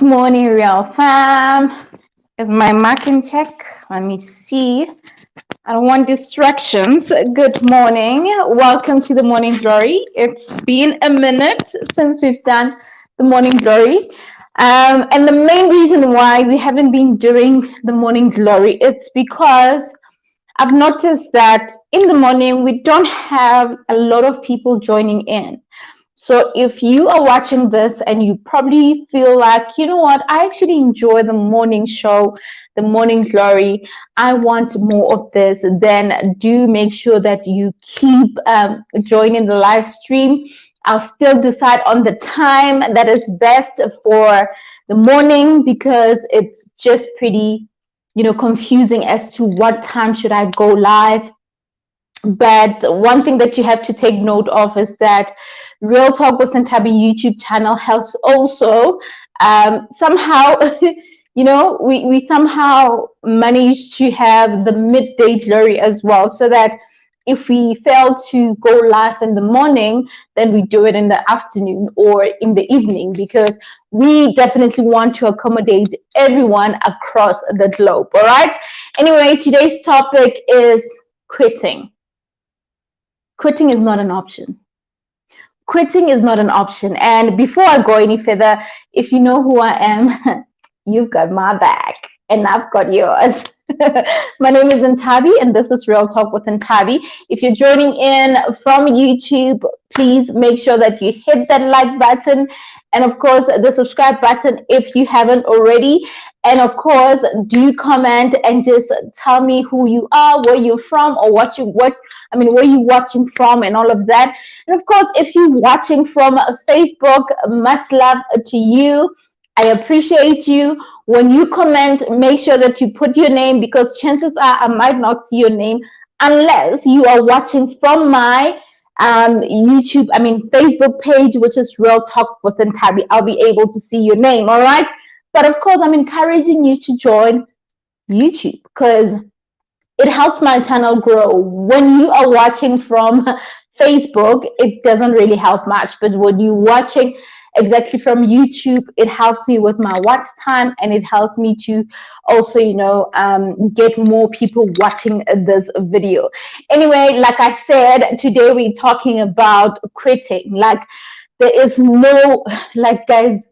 Good morning, real fam. Is my mic in check? Let me see. I don't want distractions. Good morning. Welcome to the Morning Glory. It's been a minute since we've done the Morning Glory. And the main reason why we haven't been doing the Morning Glory, it's because I've noticed that in the morning we don't have a lot of people joining in. So if you are watching this and you probably feel like, you know what, I actually enjoy the morning show, the morning glory, I want more of this, then do make sure that you keep joining the live stream. I'll still decide on the time that is best for the morning because it's just pretty, confusing as to what time should I go live. But one thing that you have to take note of is that Real Talk with Ntabi YouTube channel has also somehow, we somehow managed to have the midday glory as well, so that if we fail to go live in the morning, then we do it in the afternoon or in the evening, because we definitely want to accommodate everyone across the globe. All right. Anyway, today's topic is quitting. Quitting is not an option. Quitting is not an option. And before I go any further, if you know who I am, you've got my back and I've got yours. My name is Ntabi and this is Real Talk with Ntabi. If you're joining in from YouTube, please make sure that you hit that like button and of course the subscribe button if you haven't already. And of course, do comment and just tell me who you are, where you're from, or where you're watching from, and all of that. And of course, if you're watching from Facebook, much love to you. I appreciate you. When you comment, make sure that you put your name, because chances are I might not see your name unless you are watching from my Facebook page, which is Real Talk with Ntabi. I'll be able to see your name. All right. But of course, I'm encouraging you to join YouTube because it helps my channel grow. When you are watching from Facebook, it doesn't really help much. But when you're watching exactly from YouTube, it helps me with my watch time, and it helps me to also, get more people watching this video. Anyway, like I said, today we're talking about quitting. Like, there is no, guys,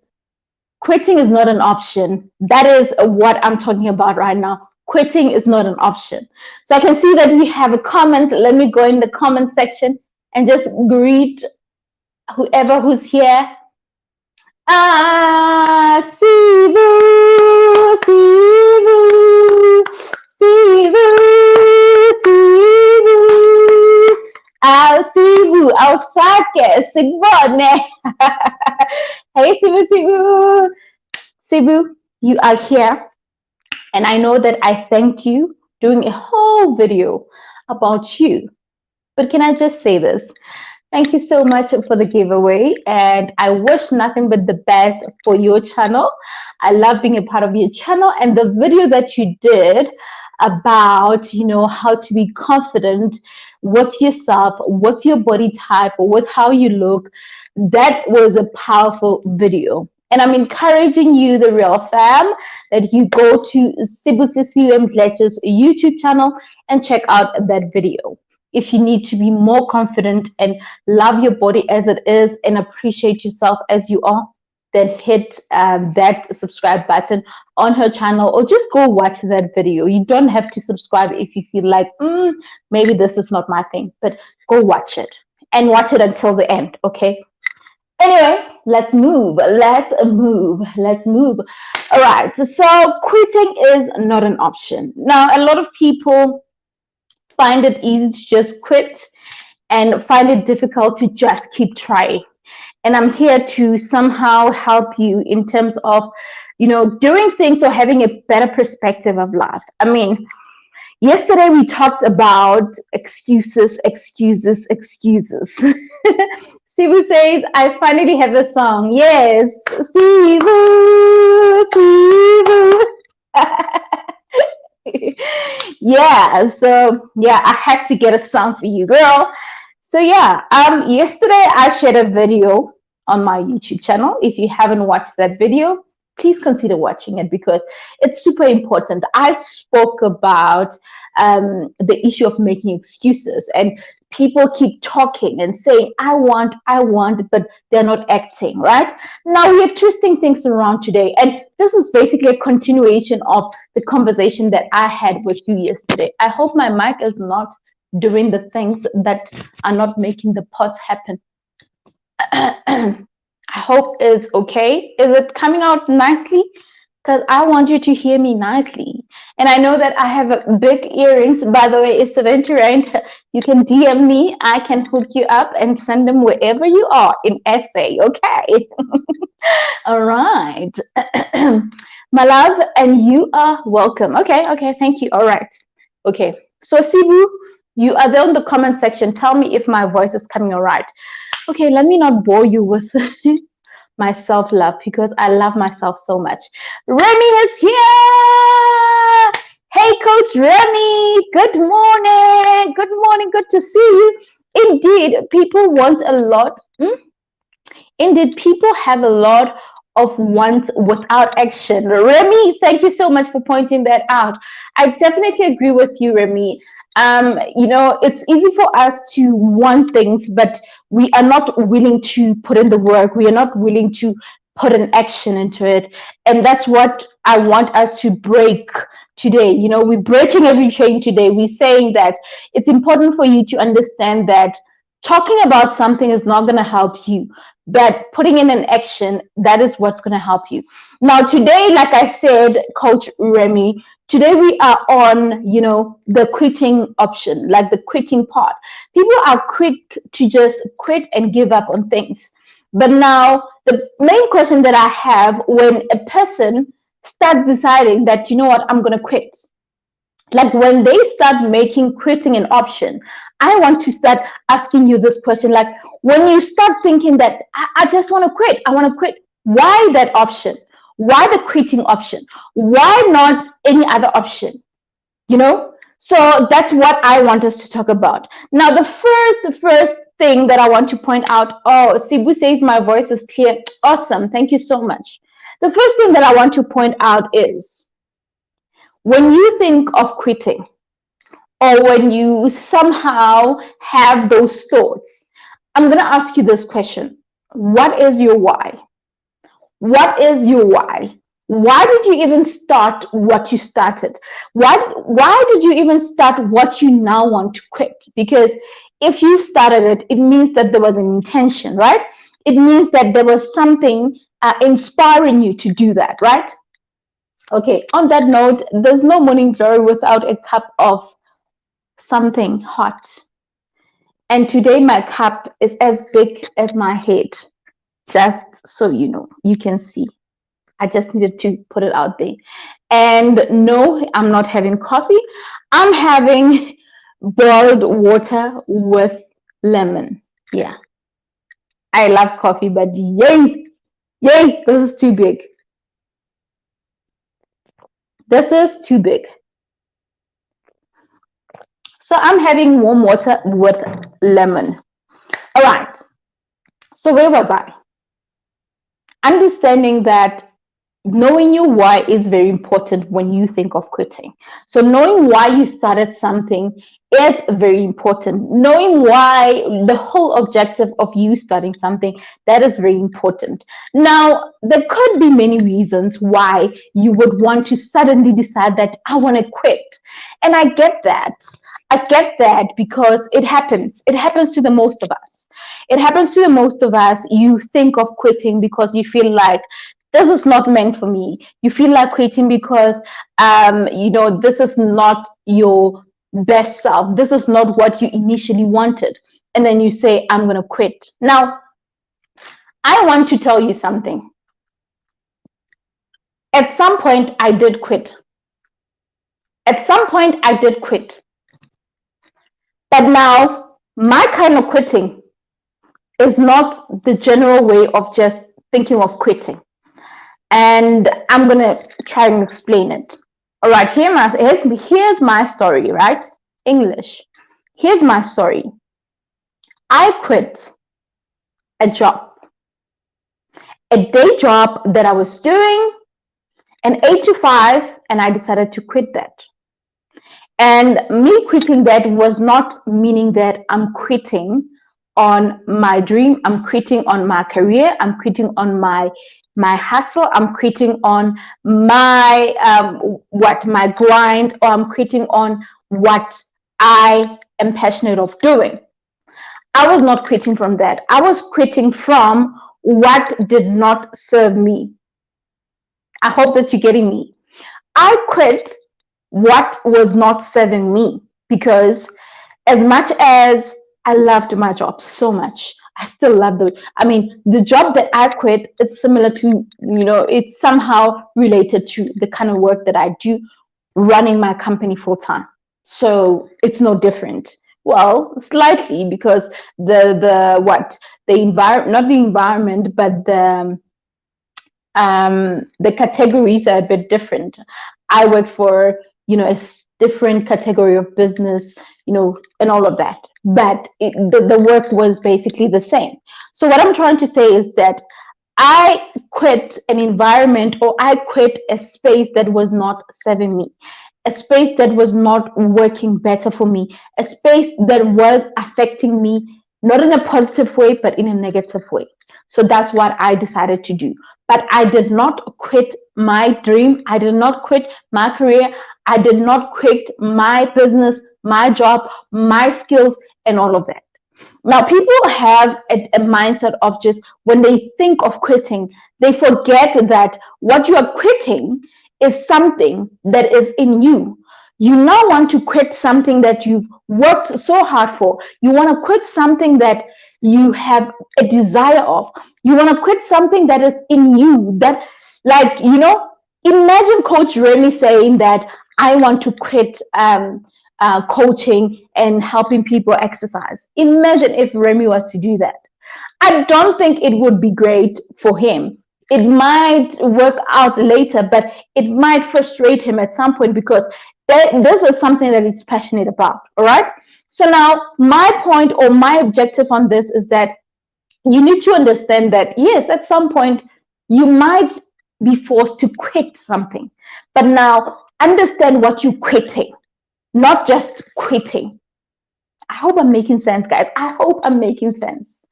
quitting is not an option. That is what I'm talking about right now. Quitting is not an option. So I can see that we have a comment. Let me go in the comment section and just greet whoever who's here. Sivu, Sivu, Sivu, Sivu. Sivu, Sake, Sigbone. Hey, Sivu. Sivu, you are here. And I know that I thanked you doing a whole video about you. But can I just say this? Thank you so much for the giveaway. And I wish nothing but the best for your channel. I love being a part of your channel. And the video that you did about, how to be confident with yourself, with your body type, or with how you look, that was a powerful video. And I'm encouraging you, the real fam, that you go to Sibusiso Mdletshe's YouTube channel and check out that video. If you need to be more confident and love your body as it is and appreciate yourself as you are, then hit that subscribe button on her channel, or just go watch that video. You don't have to subscribe if you feel like, maybe this is not my thing, but go watch it and watch it until the end, okay? Anyway, let's move. All right, so quitting is not an option. Now, a lot of people find it easy to just quit and find it difficult to just keep trying. And I'm here to somehow help you in terms of, doing things or having a better perspective of life. I mean, yesterday we talked about excuses. Sivu says, I finally have a song. Yes, Sivu. Yeah, I had to get a song for you, girl. So yeah, yesterday I shared a video on my YouTube channel. If you haven't watched that video, please consider watching it because it's super important. I spoke about the issue of making excuses, and people keep talking and saying, I want, but they're not acting, right? Now we are twisting things around today. And this is basically a continuation of the conversation that I had with you yesterday. I hope my mic is not doing the things that are not making the pods happen. I hope it's okay. Is it coming out nicely? Because I want you to hear me nicely. And I know that I have big earrings. By the way, it's event rent. You can DM me. I can hook you up and send them wherever you are in SA. Okay. All right. My love, and you are welcome. Okay. Thank you. All right. Okay. So Sibu, you are there in the comment section. Tell me if my voice is coming all right. Okay, let me not bore you with my self-love because I love myself so much. Remy is here. Hey, Coach Remy. Good morning. Good morning. Good to see you. Indeed, people want a lot. Indeed, people have a lot of wants without action. Remy, thank you so much for pointing that out. I definitely agree with you, Remy. It's easy for us to want things, but we are not willing to put in the work. We are not willing to put an action into it. And that's what I want us to break today. We're breaking every chain today. We're saying that it's important for you to understand that talking about something is not going to help you, but putting in an action, that is what's going to help you. Now, today, like I said, Coach Remy, today we are on, the quitting option, like the quitting part. People are quick to just quit and give up on things. But now, the main question that I have when a person starts deciding that, you know what, I'm going to quit. Like when they start making quitting an option, I want to start asking you this question. Like when you start thinking that I just want to quit, I want to quit. Why that option? Why the quitting option? Why not any other option? So that's what I want us to talk about. Now, the first thing that I want to point out. Oh, Sibu says my voice is clear. Awesome. Thank you so much. The first thing that I want to point out is when you think of quitting, or when you somehow have those thoughts, I'm going to ask you this question. What is your why? What is your why? Why did you even start what you started? Why did you even start what you now want to quit? Because if you started it, it means that there was an intention, right? It means that there was something inspiring you to do that, right? Okay, on that note, there's no morning glory without a cup of something hot. And today my cup is as big as my head, just so you can see. I just needed to put it out there. And no, I'm not having coffee. I'm having boiled water with lemon. Yeah. I love coffee, but yay, this is too big. This is too big. So I'm having warm water with lemon. All right. So where was I? Understanding that knowing your why is very important when you think of quitting. So knowing why you started something, it's very important. Knowing why, the whole objective of you starting something, that is very important. Now, there could be many reasons why you would want to suddenly decide that I want to quit. And I get that. I get that because it happens. It happens to the most of us. It happens to the most of us. You think of quitting because you feel like this is not meant for me. You feel like quitting because, this is not your best self. This is not what you initially wanted. And then you say, I'm going to quit. Now, I want to tell you something. At some point, I did quit. At some point, I did quit. But now, my kind of quitting is not the general way of just thinking of quitting. And I'm going to try and explain it. All right, here's my story, right? English. Here's my story. I quit a job, a day job that I was doing an 8 to 5, and I decided to quit that. And me quitting that was not meaning that I'm quitting on my dream, I'm quitting on my career, I'm quitting on my hustle, I'm quitting on my my grind, or I'm quitting on what I am passionate of doing. I was not quitting from that. I was quitting from what did not serve me. I hope that you're getting me. I quit what was not serving me, because as much as I loved my job so much, I still love the job that I quit is similar to, it's somehow related to the kind of work that I do running my company full time. So it's no different. Well, slightly, because the environment, not the environment, but the categories are a bit different. I work for, a different category of business, and all of that. But the work was basically the same. So what I'm trying to say is that I quit an environment, or I quit a space that was not serving me, a space that was not working better for me, a space that was affecting me, not in a positive way, but in a negative way. So that's what I decided to do. But I did not quit my dream. I did not quit my career. I did not quit my business, my job, my skills, and all of that. Now, people have a mindset of, just when they think of quitting, they forget that what you are quitting is something that is in you. You now want to quit something that you've worked so hard for. You want to quit something that you have a desire of. You want to quit something that is in you, that, like, imagine Coach Remy saying that I want to quit coaching and helping people exercise. Imagine if Remy was to do that. I don't think it would be great for him. It might work out later, but it might frustrate him at some point, because this is something that he's passionate about. All right. So now my point, or my objective on this, is that you need to understand that, yes, at some point you might be forced to quit something, but now understand what you're quitting, not just quitting. I hope I'm making sense, guys. I hope I'm making sense.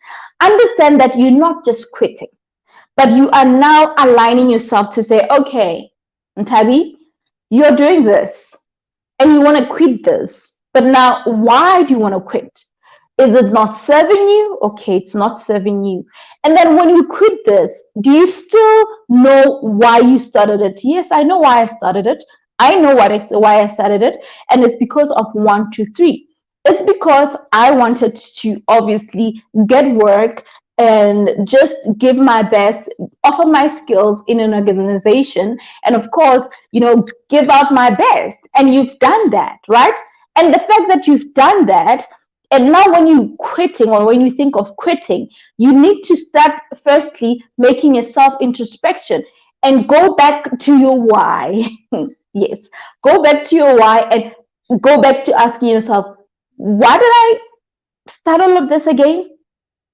Understand that you're not just quitting, but you are now aligning yourself to say, okay, Ntabi, you're doing this and you want to quit this. But now, why do you want to quit? Is it not serving you? Okay, it's not serving you. And then when you quit this, do you still know why you started it? Yes, I know why I started it. I know why I started it. And it's because of 1, 2, 3. It's because I wanted to obviously get work and just give my best, offer my skills in an organization, and of course, give out my best. And you've done that, right? And the fact that you've done that, and now when you're quitting, or when you think of quitting, you need to start firstly making a self-introspection and go back to your why. Yes, go back to your why, and go back to asking yourself, why did I start all of this again?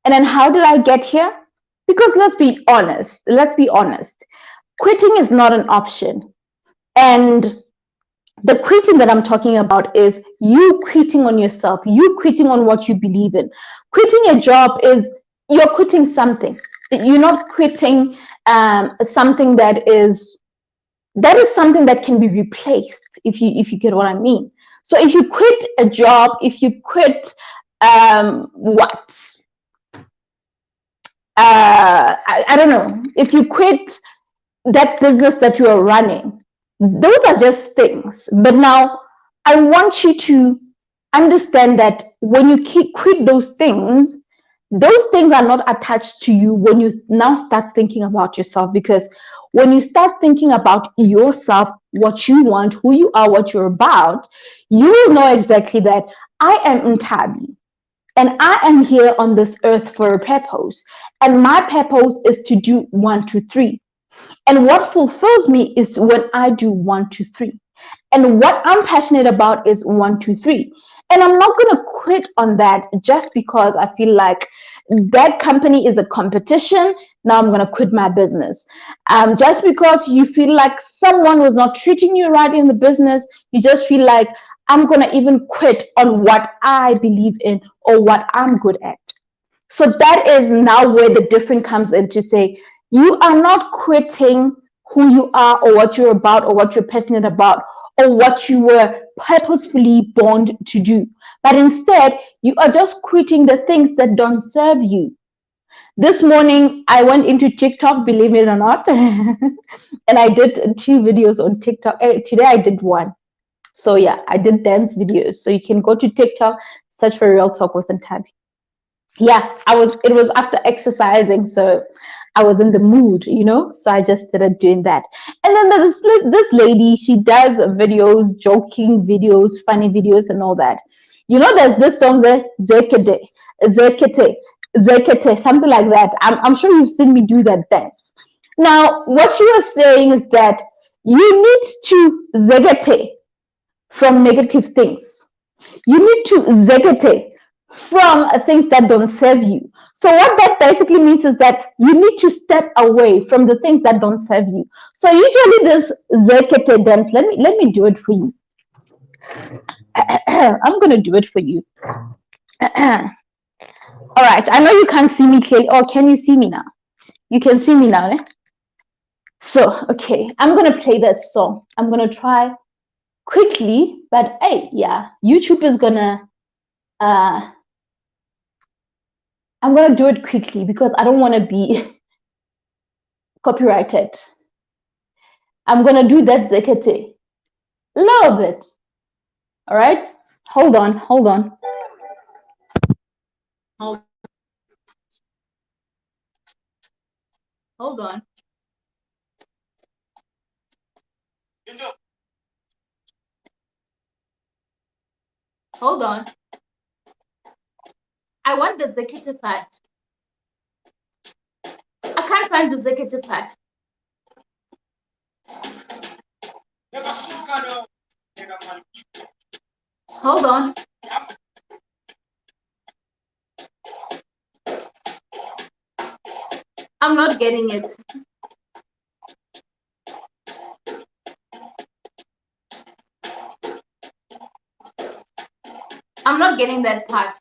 And then how did I get here? Because let's be honest, quitting is not an option. And the quitting that I'm talking about is you quitting on yourself, you quitting on what you believe in. Quitting a job is you're quitting something. You're not quitting something that is something that can be replaced, if you get what I mean. So if you quit a job, if you quit I don't know, if you quit that business that you are running, those are just things. But now I want you to understand that when you quit those things are not attached to you when you now start thinking about yourself. Because when you start thinking about yourself, what you want, who you are, what you're about, you will know exactly that I am Ntabi. And I am here on this earth for a purpose. And my purpose is to do 1, 2, 3. And what fulfills me is when I do 1, 2, 3. And what I'm passionate about is 1, 2, 3. And I'm not going to quit on that just because I feel like that company is a competition. Now I'm going to quit my business. Just because you feel like someone was not treating you right in the business, you just feel like I'm going to even quit on what I believe in or what I'm good at. So that is now where the difference comes in, to say you are not quitting who you are or what you're about or what you're passionate about or what you were purposefully born to do, but instead you are just quitting the things that don't serve you. This morning I went into TikTok, believe it or not, and I did 2 videos on TikTok. Today I did one. So yeah, I did dance videos. So you can go to TikTok, search for Real Talk with Ntabi. Yeah, it was after exercising, so I was in the mood, so I just started doing that. And then there's this lady, she does videos, joking videos, funny videos and all that. There's this song there, zekete, zekete, zekete, something like that. I'm sure you've seen me do that dance. Now what you are saying is that you need to zekete from negative things. You need to zekete from things that don't serve you. So what that basically means is that you need to step away from the things that don't serve you. So usually this zekete dance, let me do it for you. I'm gonna do it for you. All right, I know you can't see me clearly. Oh, can you see me now? You can see me now, eh? So okay, I'm gonna play that song. I'm gonna try quickly, but hey, yeah, YouTube is gonna I'm gonna do it quickly because I don't want to be copyrighted. I'm gonna do that zekete a little bit. All right, hold on. Hold on. Hold on. I want the zekete part. I can't find the zekete part. Hold on. I'm not getting it. I'm not getting that part.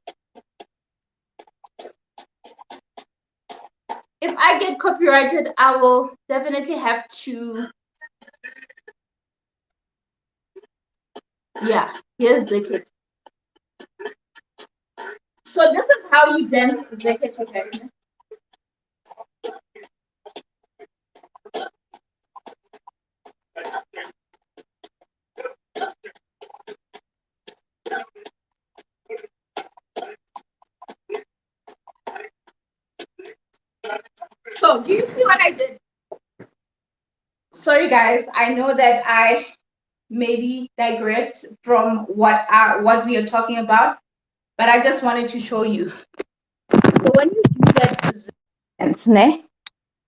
If I get copyrighted, I will definitely have to. Yeah, here's zekete. So this is how you dance zekete. So do you see what I did? Sorry guys, I know that I maybe digressed from what we are talking about, but I just wanted to show you. So when you do that dance,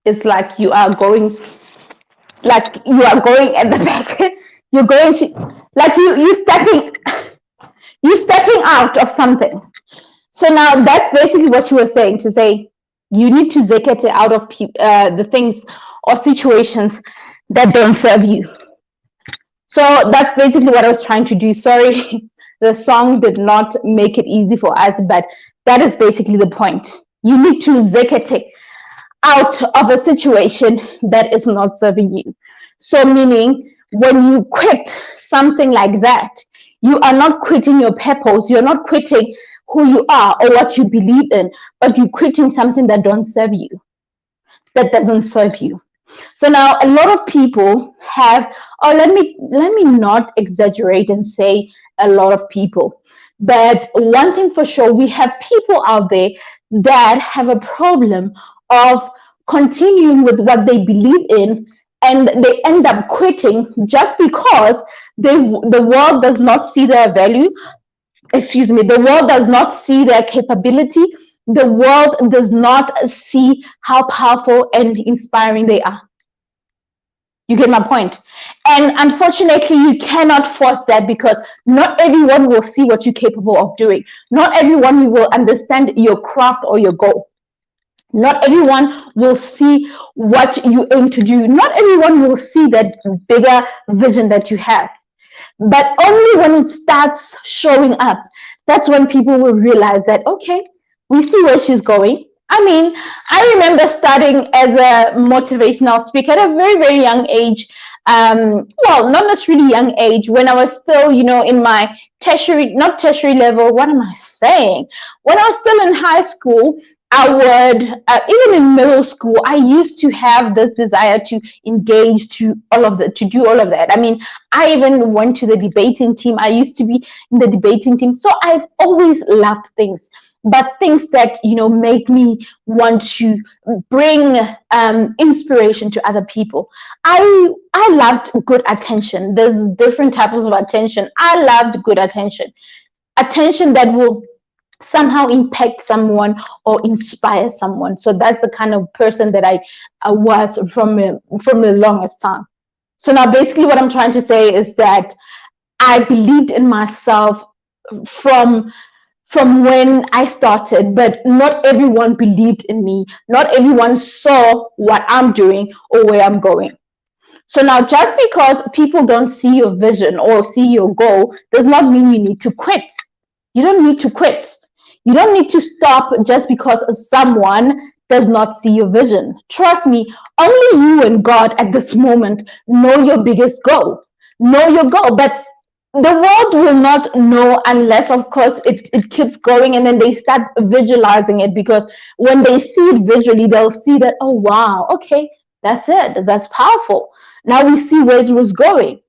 it's like you are going at the back. You're going to like you stepping out of something. So now that's basically what you were saying, to say you need to zekete out of the things or situations that don't serve you. So that's basically what I was trying to do. Sorry, the song did not make it easy for us, but that is basically the point. You need to zekete out of a situation that is not serving you. So meaning when you quit something like that, you are not quitting your purpose, you're not quitting who you are or what you believe in, but you're quitting something that don't serve you, that doesn't serve you. So now a lot of people have, or let me not exaggerate and say a lot of people, but one thing for sure, we have people out there that have a problem of continuing with what they believe in, and they end up quitting just because the world does not see their value. Excuse me, the world does not see their capability. The world does not see how powerful and inspiring they are. You get my point? And unfortunately, you cannot force that, because not everyone will see what you're capable of doing. Not everyone will understand your craft or your goal. Not everyone will see what you aim to do. Not everyone will see that bigger vision that you have. But only when it starts showing up, that's when people will realize that, okay, we see where she's going. I mean, I remember starting as a motivational speaker at a very, very young age. Well, not necessarily young age, when I was still, in my not tertiary level. What am I saying? When I was still in high school, I would, even in middle school, I used to have this desire to engage to do all of that. I mean, I even went to the debating team. I used to be in the debating team. So I've always loved things, but things that, make me want to bring inspiration to other people. I loved good attention. There's different types of attention. I loved good attention. Attention that will somehow impact someone or inspire someone. So that's the kind of person that I was from the longest time. So now basically what I'm trying to say is that I believed in myself from when I started, but not everyone believed in me. Not everyone saw what I'm doing or where I'm going. So now, just because people don't see your vision or see your goal does not mean you need to quit. You don't need to quit. You don't need to stop just because someone does not see your vision. Trust me, only you and God at this moment know your biggest goal. Know your goal, but the world will not know unless, of course, it keeps going and then they start visualizing it, because when they see it visually, they'll see that, oh, wow, okay, that's it. That's powerful. Now we see where it was going.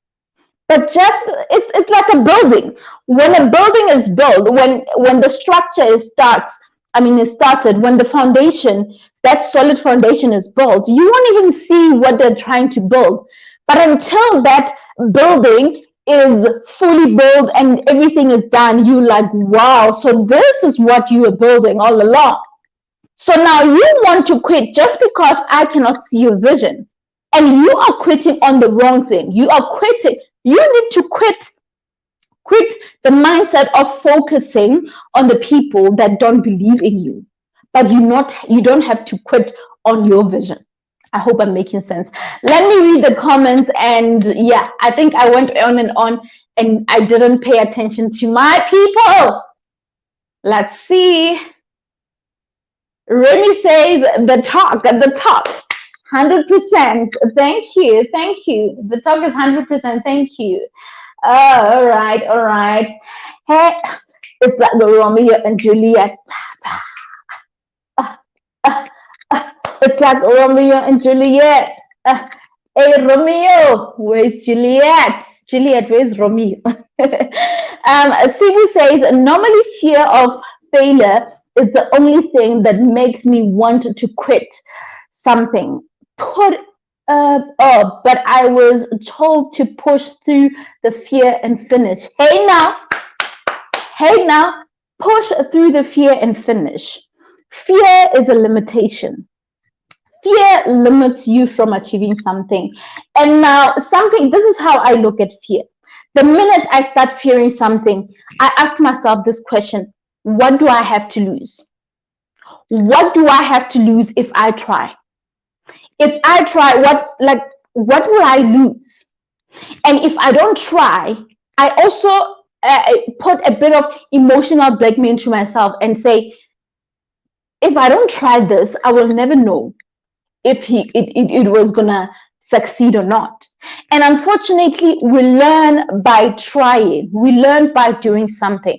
But it's like a building. When a building is built, when the structure started, when the foundation, that solid foundation is built, you won't even see what they're trying to build. But until that building is fully built and everything is done, you like, wow, so this is what you were building all along. So now you want to quit just because I cannot see your vision. And you are quitting on the wrong thing. You are quitting. You need to quit the mindset of focusing on the people that don't believe in you. But you don't have to quit on your vision. I hope I'm making sense. Let me read the comments. And yeah, I think I went on and I didn't pay attention to my people. Let's see. Remy says the talk at the top. 100%. Thank you. The talk is 100%. Thank you. All right. Hey, it's like the Romeo and Juliet. It's like Romeo and Juliet. Hey, Romeo, where's Juliet? Juliet, where's Romeo? Sibu says, normally fear of failure is the only thing that makes me want to quit something. But I was told to push through the fear and finish. Hey now, push through the fear and finish. Fear is a limitation. Fear limits you from achieving something. And now this is how I look at fear. The minute I start fearing something, I ask myself this question: what do I have to lose? What do I have to lose if I try? If I try, what will I lose? And if I don't try, I also put a bit of emotional blackmail to myself and say, if I don't try this, I will never know if it was gonna succeed or not. And unfortunately, we learn by trying. We learn by doing something.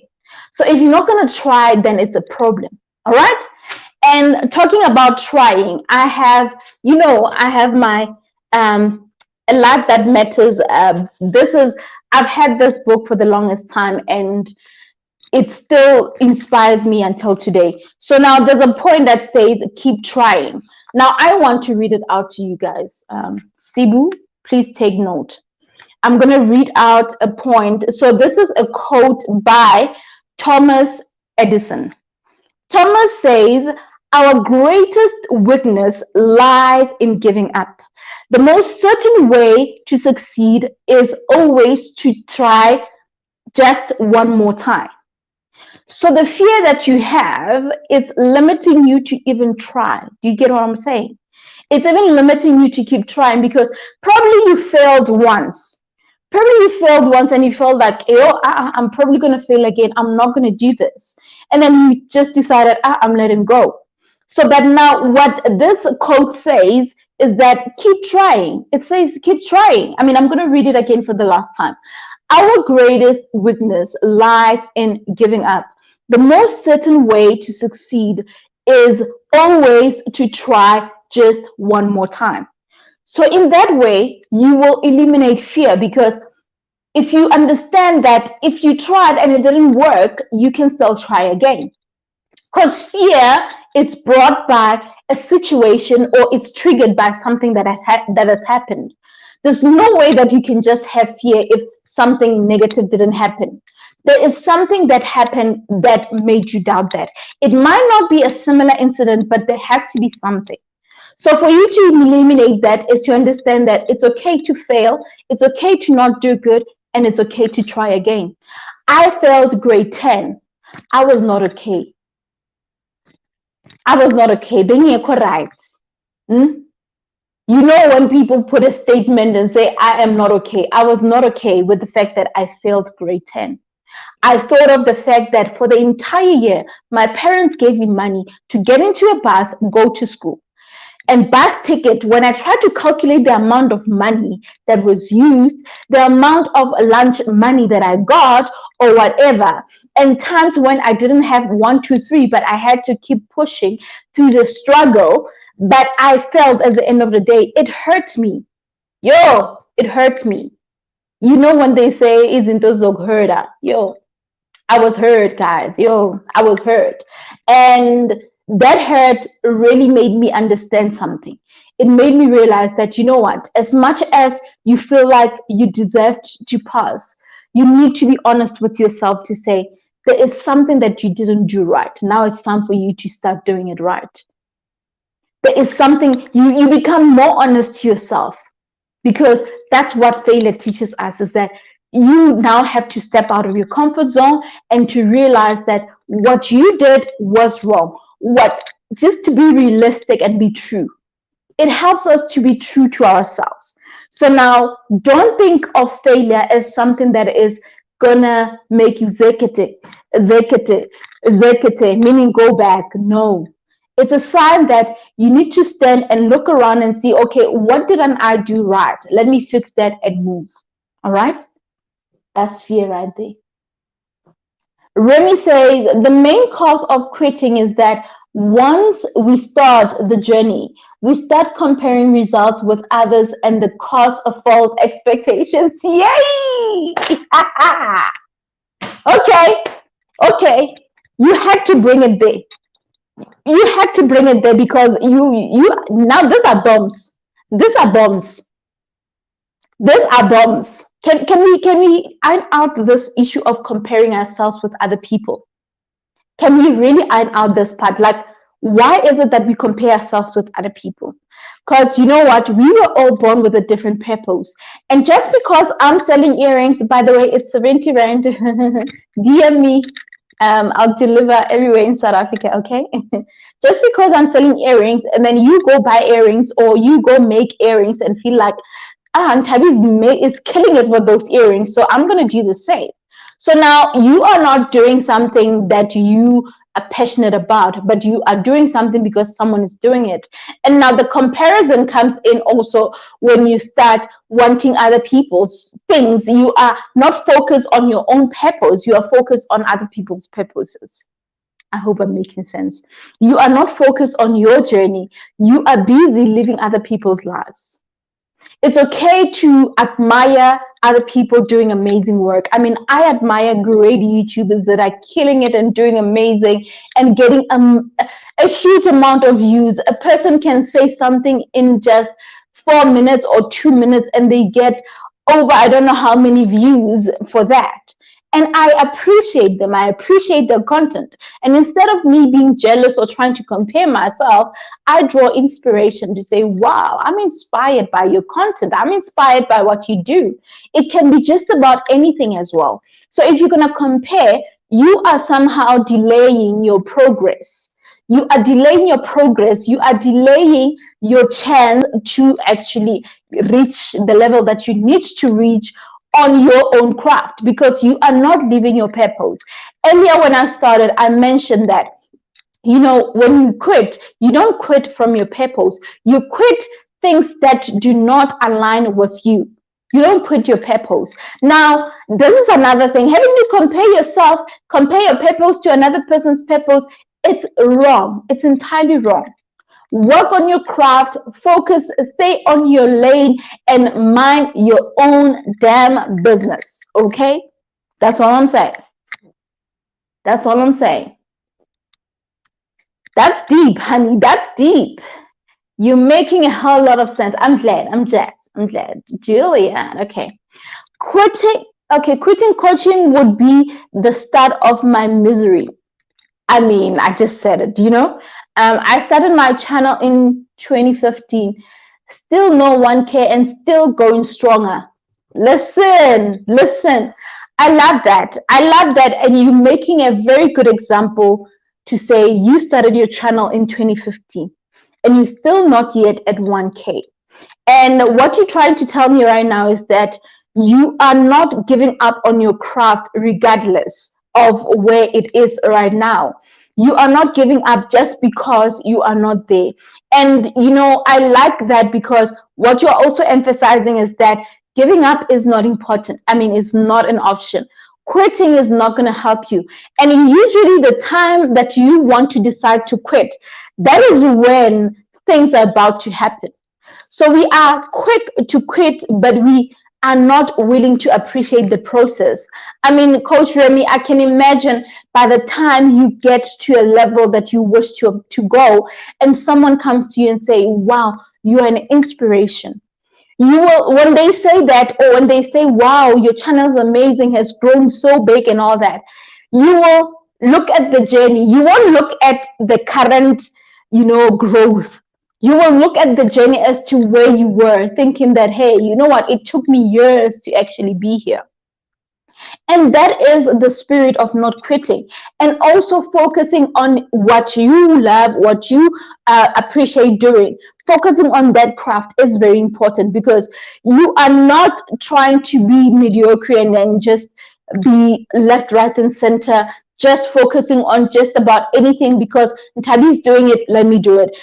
So if you're not gonna try, then it's a problem. All right. And talking about trying, I have my A Lot That Matters. I've had this book for the longest time, and it still inspires me until today. So now there's a point that says, keep trying. Now I want to read it out to you guys. Sibu, please take note. I'm going to read out a point. So this is a quote by Thomas Edison. Thomas says, our greatest weakness lies in giving up. The most certain way to succeed is always to try just one more time. So the fear that you have is limiting you to even try. Do you get what I'm saying? It's even limiting you to keep trying because probably you failed once. Probably you failed once and you felt like, I'm probably going to fail again. I'm not going to do this. And then you just decided, I'm letting go. So, but now what this quote says is that keep trying. It says keep trying. I mean, I'm going to read it again for the last time. Our greatest weakness lies in giving up. The most certain way to succeed is always to try just one more time. So in that way, you will eliminate fear because if you understand that if you tried and it didn't work, you can still try again. Because fear is brought by a situation or it's triggered by something that has happened. There's no way that you can just have fear if something negative didn't happen. There is something that happened that made you doubt that. It might not be a similar incident, but there has to be something. So for you to eliminate that is to understand that it's okay to fail, it's okay to not do good, and it's okay to try again. I failed grade 10. I was not okay. I was not okay. Being right. You know, when people put a statement and say, I am not okay, I was not okay with the fact that I failed grade 10. I thought of the fact that for the entire year, my parents gave me money to get into a bus, go to school. And bus ticket, when I tried to calculate the amount of money that was used, the amount of lunch money that I got or whatever, and times when I didn't have 1, 2, 3, but I had to keep pushing through the struggle, but I felt at the end of the day, it hurt me. Yo, it hurt me. You know when they say, isn't hurta? Yo, I was hurt, guys. Yo, I was hurt. And that hurt really made me understand something. It made me realize that, you know what, as much as you feel like you deserved to pass, you need to be honest with yourself to say, there is something that you didn't do right. Now it's time for you to start doing it right. There is something, you become more honest to yourself because that's what failure teaches us is that you now have to step out of your comfort zone and to realize that what you did was wrong. Just to be realistic and be true. It helps us to be true to ourselves. So now don't think of failure as something that is gonna make you zekete, meaning go back. No. It's a sign that you need to stand and look around and see, okay, what didn't I do right? Let me fix that and move. All right? That's fear right there. Remy says the main cause of quitting is that once we start the journey, we start comparing results with others and the cause of false expectations. Yay! Okay. You had to bring it there. You had to bring it there because you now these are bombs. These are bombs. These are bombs. Can we iron out this issue of comparing ourselves with other people? Can we really iron out this part? Like, why is it that we compare ourselves with other people? Because you know what? We were all born with a different purpose. And just because I'm selling earrings, by the way, it's 70 Rand. DM me. I'll deliver everywhere in South Africa, okay? Just because I'm selling earrings and then you go buy earrings or you go make earrings and feel like, and Tabby is killing it with those earrings, so I'm going to do the same. So now you are not doing something that you are passionate about, but you are doing something because someone is doing it. And now the comparison comes in also when you start wanting other people's things. You are not focused on your own purpose. You are focused on other people's purposes. I hope I'm making sense. You are not focused on your journey. You are busy living other people's lives. It's okay to admire other people doing amazing work. I mean, I admire great YouTubers that are killing it and doing amazing and getting a huge amount of views. A person can say something in just 4 minutes or 2 minutes and they get over, I don't know how many views for that. and I appreciate them. I appreciate their content. And instead of me being jealous or trying to compare myself, I draw inspiration to say, wow, I'm inspired by your content. I'm inspired by what you do. It can be just about anything as well. So if you're going to compare, you are somehow delaying your progress. You are delaying your progress. You are delaying your chance to actually reach the level that you need to reach on your own craft, because you are not living your purpose. Earlier, when I started, I mentioned that, when you quit, you don't quit from your purpose. You quit things that do not align with you. You don't quit your purpose. Now, this is another thing. Having to compare your purpose to another person's purpose, it's wrong. It's entirely wrong. Work on your craft, focus, stay on your lane, and mind your own damn business. Okay? That's all I'm saying. That's all I'm saying. That's deep, honey. That's deep. You're making a whole lot of sense. I'm glad. Julian, okay. Quitting coaching would be the start of my misery. I mean, I just said it, I started my channel in 2015, still no 1K and still going stronger. Listen. I love that. And you're making a very good example to say you started your channel in 2015 and you're still not yet at 1K. And what you're trying to tell me right now is that you are not giving up on your craft regardless of where it is right now. You are not giving up just because you are not there. And, I like that, because what you're also emphasizing is that giving up is not important. I mean, it's not an option. Quitting is not going to help you. And usually the time that you want to decide to quit, that is when things are about to happen. So we are quick to quit, but we are not willing to appreciate the process. I mean, Coach Remy, I can imagine by the time you get to a level that you wish to go, and someone comes to you and say, wow, you are an inspiration. You will, when they say that, or when they say, wow, your channel is amazing, has grown so big and all that, you will look at the journey. You won't look at the current, growth. You will look at the journey as to where you were, thinking that, hey, you know what? It took me years to actually be here. And that is the spirit of not quitting, and also focusing on what you love, what you appreciate doing. Focusing on that craft is very important, because you are not trying to be mediocre and then just be left, right, and center, just focusing on just about anything because Nthabi is doing it, let me do it.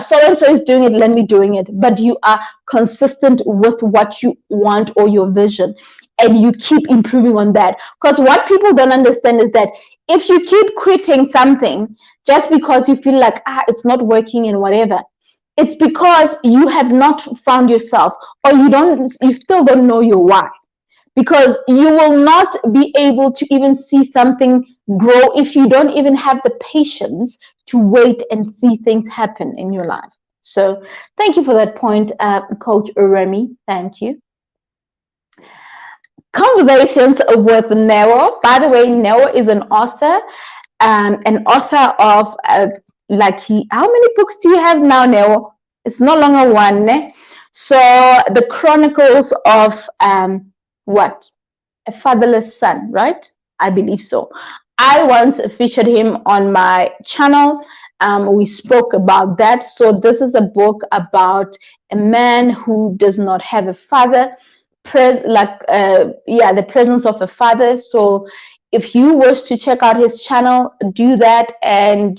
So-and-so is doing it, let me doing it. But you are consistent with what you want or your vision, and you keep improving on that. Because what people don't understand is that if you keep quitting something just because you feel like, it's not working and whatever, it's because you have not found yourself, or you still don't know your why. Because you will not be able to even see something grow if you don't even have the patience to wait and see things happen in your life. So thank you for that point, Coach Remy. Thank you. Conversations with Nero. By the way, Nero is an author of how many books do you have now, Nero? It's no longer one. So the Chronicles of what? A Fatherless Son, right? I believe so. I once featured him on my channel. We spoke about that. So this is a book about a man who does not have a father, the presence of a father. So if you wish to check out his channel, do that, and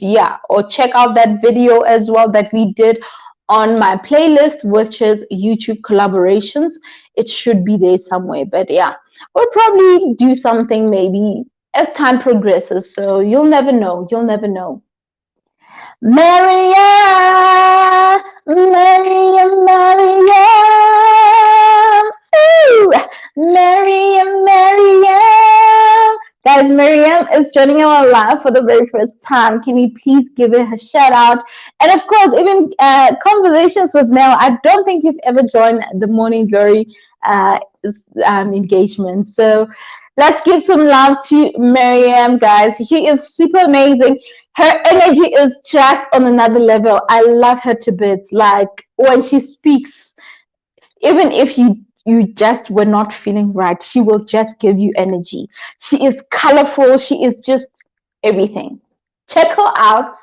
or check out that video as well that we did on my playlist, which is YouTube collaborations. It should be there somewhere, but we'll probably do something maybe as time progresses. So you'll never know. Maria, ooh, Maria. Guys, Miriam is joining our live for the very first time. Can you please give her a shout out? And of course, even Conversations with Mel. I don't think you've ever joined the Morning Glory engagement. So Let's give some love to Miriam, guys. She is super amazing. Her energy is just on another level. I love her to bits. Like when she speaks, even if you just were not feeling right, she will just give you energy. She is colorful. She is just everything. Check her out.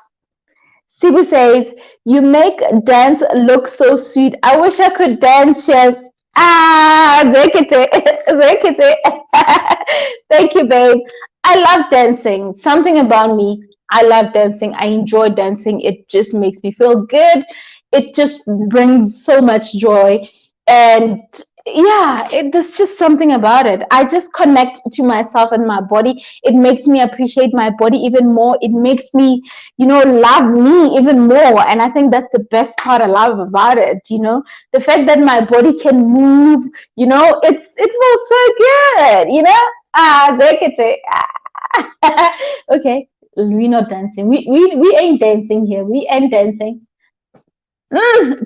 Sibu says, you make dance look so sweet. I wish I could dance, Chef. Ah, Zekete, Zekete. Thank you, babe. I love dancing. Something about me. I love dancing. I enjoy dancing. It just makes me feel good. It just brings so much joy. And yeah, there's just something about it. I just connect to myself and my body. It makes me appreciate my body even more. It makes me, love me even more. And I think that's the best part I love about it. The fact that my body can move, it feels so good, Ah, look at it. Okay, we're not dancing. We ain't dancing here. We ain't dancing.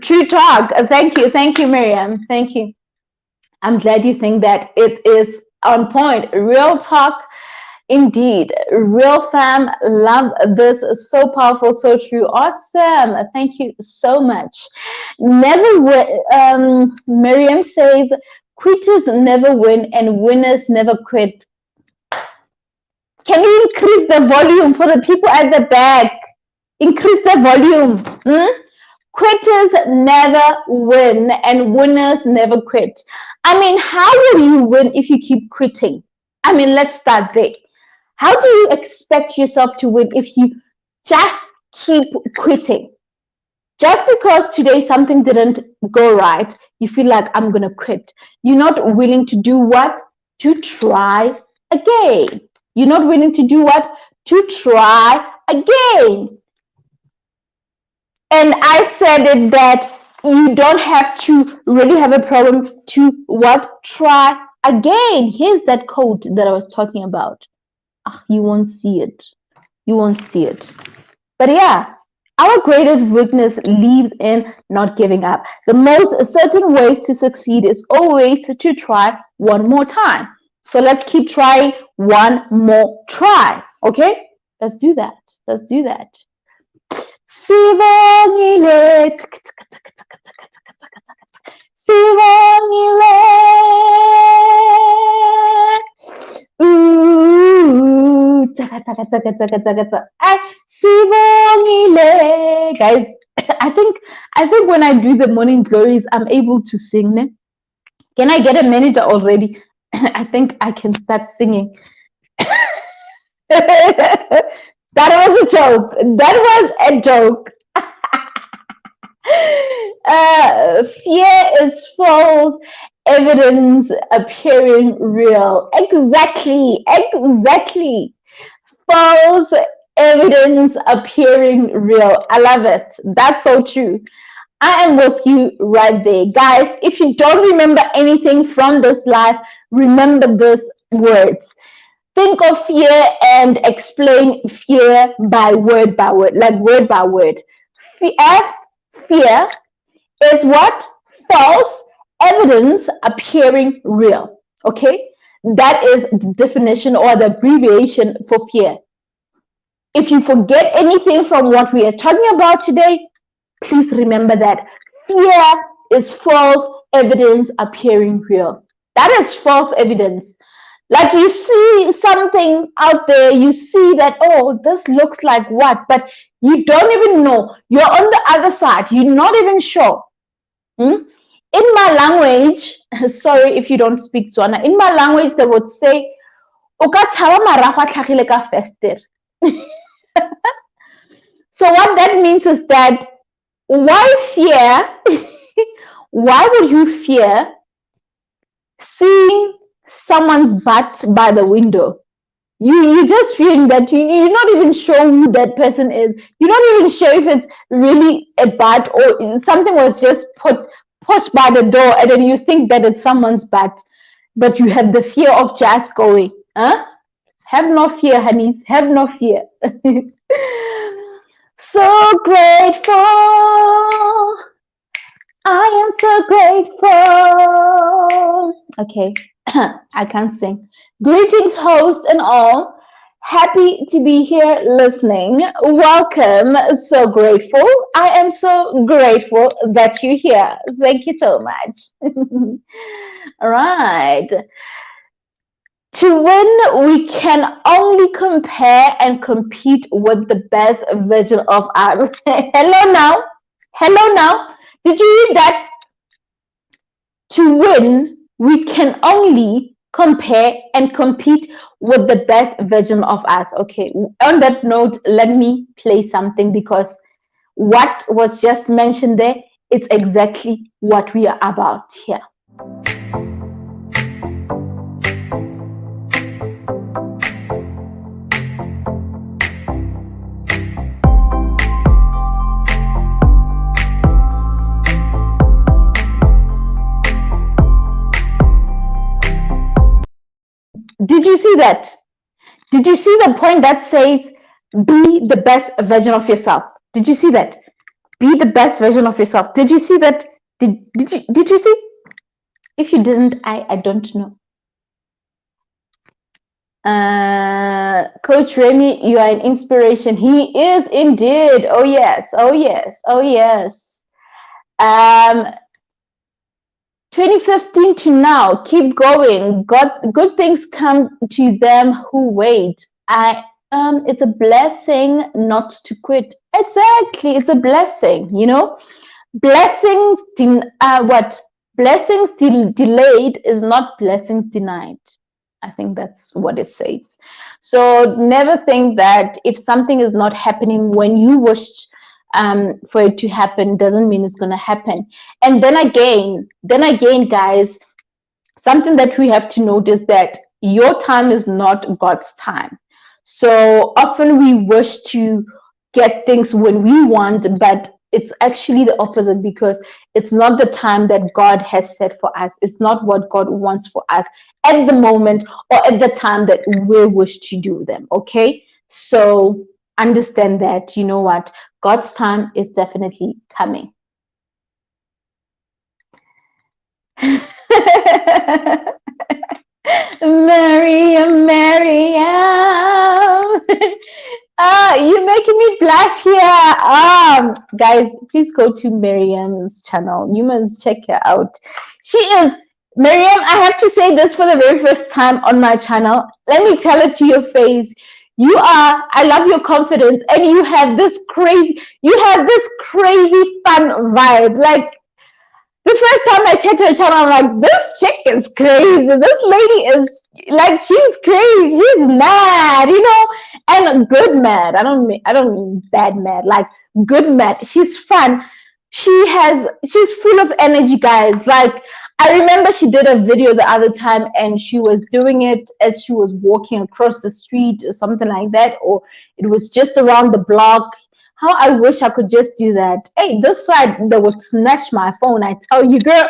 True talk. Thank you, Miriam. Thank you. I'm glad you think that it is on point. Real talk, indeed. Real fam, love this. So powerful, so true. Awesome. Thank you so much. Miriam says, quitters never win and winners never quit. Can you increase the volume for the people at the back? Increase the volume. Quitters never win and winners never quit. I mean, how will you win if you keep quitting? I mean, let's start there. How do you expect yourself to win if you just keep quitting? Just because today something didn't go right, you feel like I'm going to quit. You're not willing to do what? To try again. You're not willing to do what? To try again. And I said it that you don't have to really have a problem to what? Try again. Here's that code that I was talking about. You won't see it. You won't see it. But yeah, our greatest weakness lives in not giving up. The most certain ways to succeed is always to try one more time. So let's keep trying one more try. Okay? Let's do that. Let's do that. Sibongile. Sibongile. Ooh. Sibongile. Guys, I think when I do the morning glories, I'm able to sing. Can I get a manager already? I think I can start singing. That was a joke. That was a joke. Fear is false evidence appearing real. Exactly. False evidence appearing real. I love it. That's so true. I am with you right there. Guys, if you don't remember anything from this life, remember these words. Think of fear and explain fear by word, like word by word. Fear is what? False evidence appearing real. Okay? That is the definition or the abbreviation for fear. If you forget anything from what we are talking about today, please remember that fear is false evidence appearing real. That is false evidence. Like you see something out there, you see that, oh, this looks like what, but you don't even know. You're on the other side. You're not even sure. In my language, sorry if you don't speak Tswana, in my language, they would say, so what that means is that why fear? Why would you fear seeing someone's butt by the window? You just feeling that you're not even sure who that person is. You're not even sure if it's really a butt or something was just pushed by the door, and then you think that it's someone's butt, but you have the fear of just going. Have no fear, honeys. Have no fear. So grateful. I am so grateful. Okay, I can't sing. Greetings, host and all. Happy to be here listening. Welcome. So grateful. I am so grateful that you're here. Thank you so much. All right. To win, we can only compare and compete with the best version of us. Hello now. Hello now. Did you read that? To win, we can only compare and compete with the best version of us. Okay, on that note, let me play something because what was just mentioned there, it's exactly what we are about here. Did you see that? Did you see the point that says be the best version of yourself? Did you see that? Be the best version of yourself. Did you see that? Did you see? If you didn't, I don't know. Coach Remy, you are an inspiration. He is indeed. Oh yes, oh yes, oh yes. 2015 to now, keep going. Good things come to them who wait. It's a blessing not to quit. Exactly, it's a blessing. You know, blessings. Blessings delayed is not blessings denied. I think that's what it says. So never think that if something is not happening when you wished for it to happen, doesn't mean it's going to happen. And then again, guys, something that we have to notice that your time is not God's time. So often we wish to get things when we want, but it's actually the opposite because it's not the time that God has set for us. It's not what God wants for us at the moment or at the time that we wish to do them. Okay, so understand that, you know what, God's time is definitely coming. Miriam. You're making me blush here. Guys, please go to Miriam's channel. You must check her out. She is Miriam. I have to say this for the very first time on my channel. Let me tell it to your face. I love your confidence, and you have this crazy fun vibe. Like, the first time I checked her channel, I'm like, this chick is crazy. This lady is like, she's crazy. She's mad, you know, and good mad. I don't mean bad mad. Like good mad. She's fun. She's full of energy, guys. Like, I remember she did a video the other time, and she was doing it as she was walking across the street or something like that, or it was just around the block. How I wish I could just do that. Hey, this side that would snatch my phone. I tell you, girl,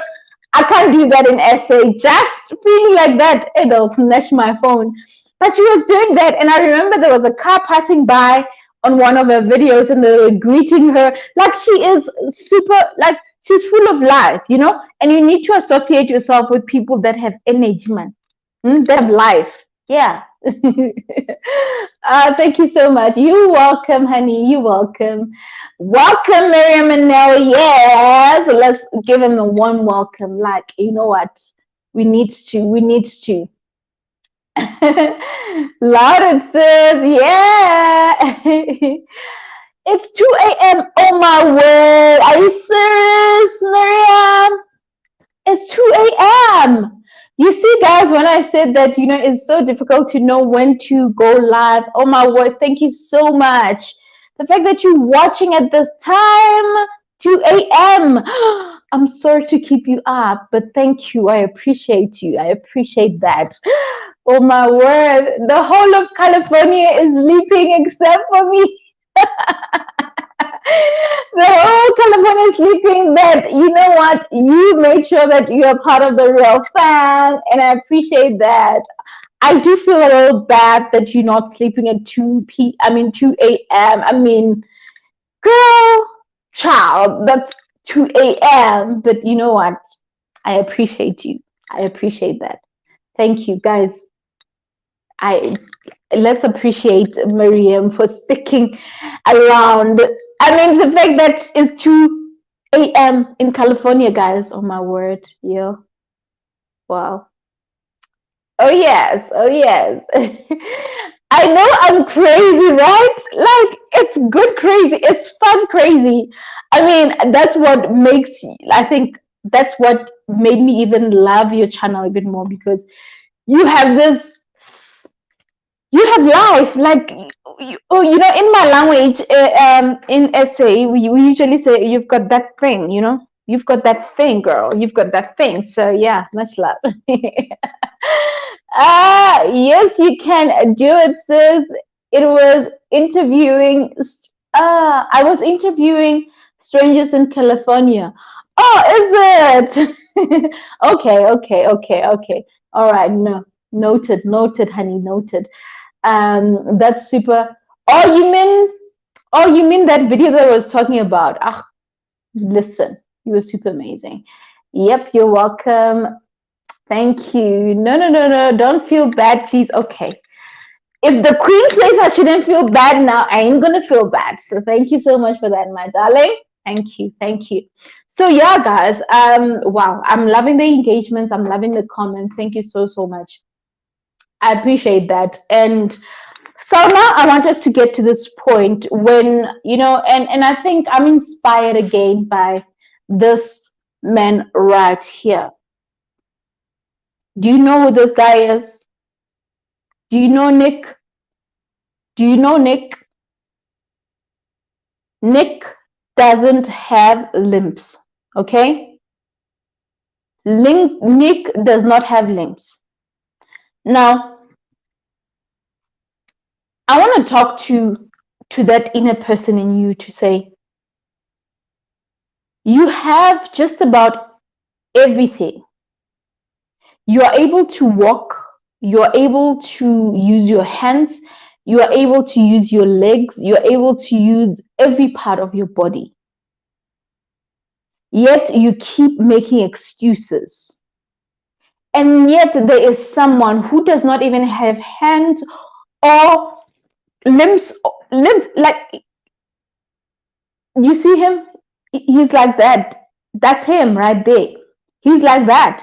I can't do that in SA. Just feeling like that, they'll snatch my phone. But she was doing that, and I remember there was a car passing by on one of her videos, and they were greeting her. Like, she is super, like, she's full of life, you know? And you need to associate yourself with people that have energy, man. That have life. Yeah. Thank you so much. You're welcome, honey. You're welcome. Welcome, Miriam and Nell. Yes. Let's give him a warm welcome. Like, you know what? We need to. Loud it says, yeah. It's 2 a.m. Oh my word. Are you serious, Miriam? It's 2 a.m. You see, guys, when I said that, you know, it's so difficult to know when to go live. Oh my word, thank you so much. The fact that you're watching at this time, 2 a.m. I'm sorry to keep you up, but thank you. I appreciate you. I appreciate that. Oh my word, the whole of California is sleeping except for me. The whole California is sleeping, but you know what? You made sure that you are part of the real fan, and I appreciate that. I do feel a little bad that you're not sleeping at 2 a.m. I mean, girl, child, that's 2 a.m. But you know what? I appreciate you. I appreciate that. Thank you, guys. I Let's appreciate Miriam for sticking around. I mean, the fact that it's 2 a.m. in California, guys. Oh my word, yeah, wow. Oh yes, oh yes. I know I'm crazy, right? Like it's good crazy. It's fun crazy. I mean, that's what makes I think that's what made me even love your channel a bit more because you have this you have life like oh, in my language in essay we usually say you've got that thing, you've got that thing, girl, you've got that thing. So yeah, much love. Yes, you can do it, sis. It was interviewing. I was interviewing strangers in California. Oh, is it? Okay, okay, okay, okay. All right, no, noted, noted, honey, noted. That's super. Oh, you mean that video that I was talking about? Ah, listen, you were super amazing. Yep, you're welcome. Thank you. No, no, no, no. Don't feel bad, please. Okay. If the queen says I shouldn't feel bad now, I ain't gonna feel bad. So thank you so much for that, my darling. Thank you, thank you. So yeah, guys. Wow, I'm loving the engagements. I'm loving the comments. Thank you so so much. I appreciate that. And so now I want us to get to this point when and I think I'm inspired again by this man right here. Do you know who this guy is? Do you know Nick? Do you know Nick? Nick doesn't have limbs, okay? Nick does not have limbs. Now, I want to talk to that inner person in you to say, you have just about everything. You are able to walk, you are able to use your hands, you are able to use your legs, you are able to use every part of your body. Yet you keep making excuses. And yet there is someone who does not even have hands or limbs. Like, you see him? He's like that. That's him right there. He's like that.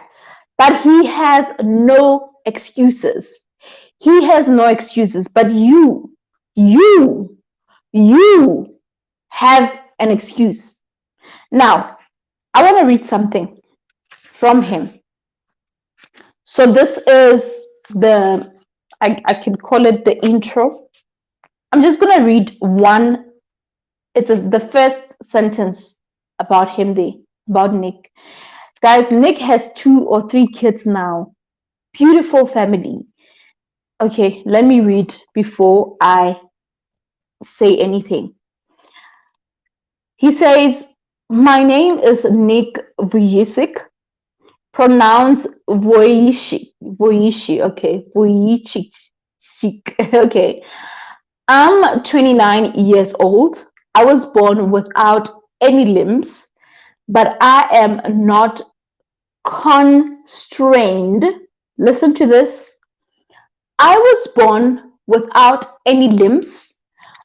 But he has no excuses. He has no excuses. But you have an excuse. Now, I want to read something from him. So this is I can call it the intro. I'm just going to read one. It is the first sentence about him there, about Nick. Guys, Nick has 2 or 3 kids now. Beautiful family. Okay, let me read before I say anything. He says, my name is Nick Vujicic, pronounced Voici, okay, Voici, okay. I'm 29 years old. I was born without any limbs, but I am not constrained. Listen to this. I was born without any limbs,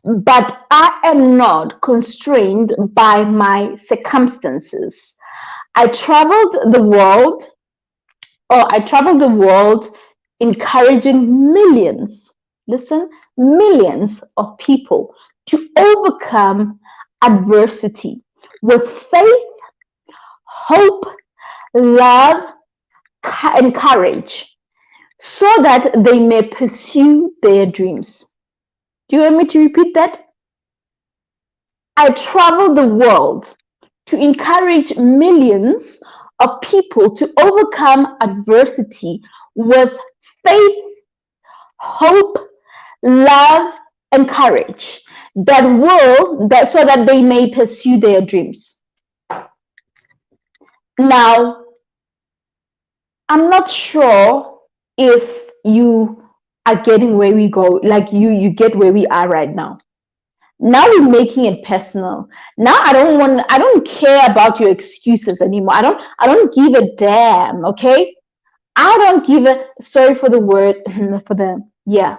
but I am not constrained by my circumstances. I traveled the world encouraging millions, listen, millions of people to overcome adversity with faith, hope, love, and courage so that they may pursue their dreams. Do you want me to repeat that? I travel the world to encourage millions of people to overcome adversity with faith, hope, love, and courage so that they may pursue their dreams. Now, I'm not sure if you are getting where we go, like you get where we are right now. Now we're making it personal. Now I don't care about your excuses anymore. I don't give a damn, okay? I don't give a sorry for the word, for the, yeah,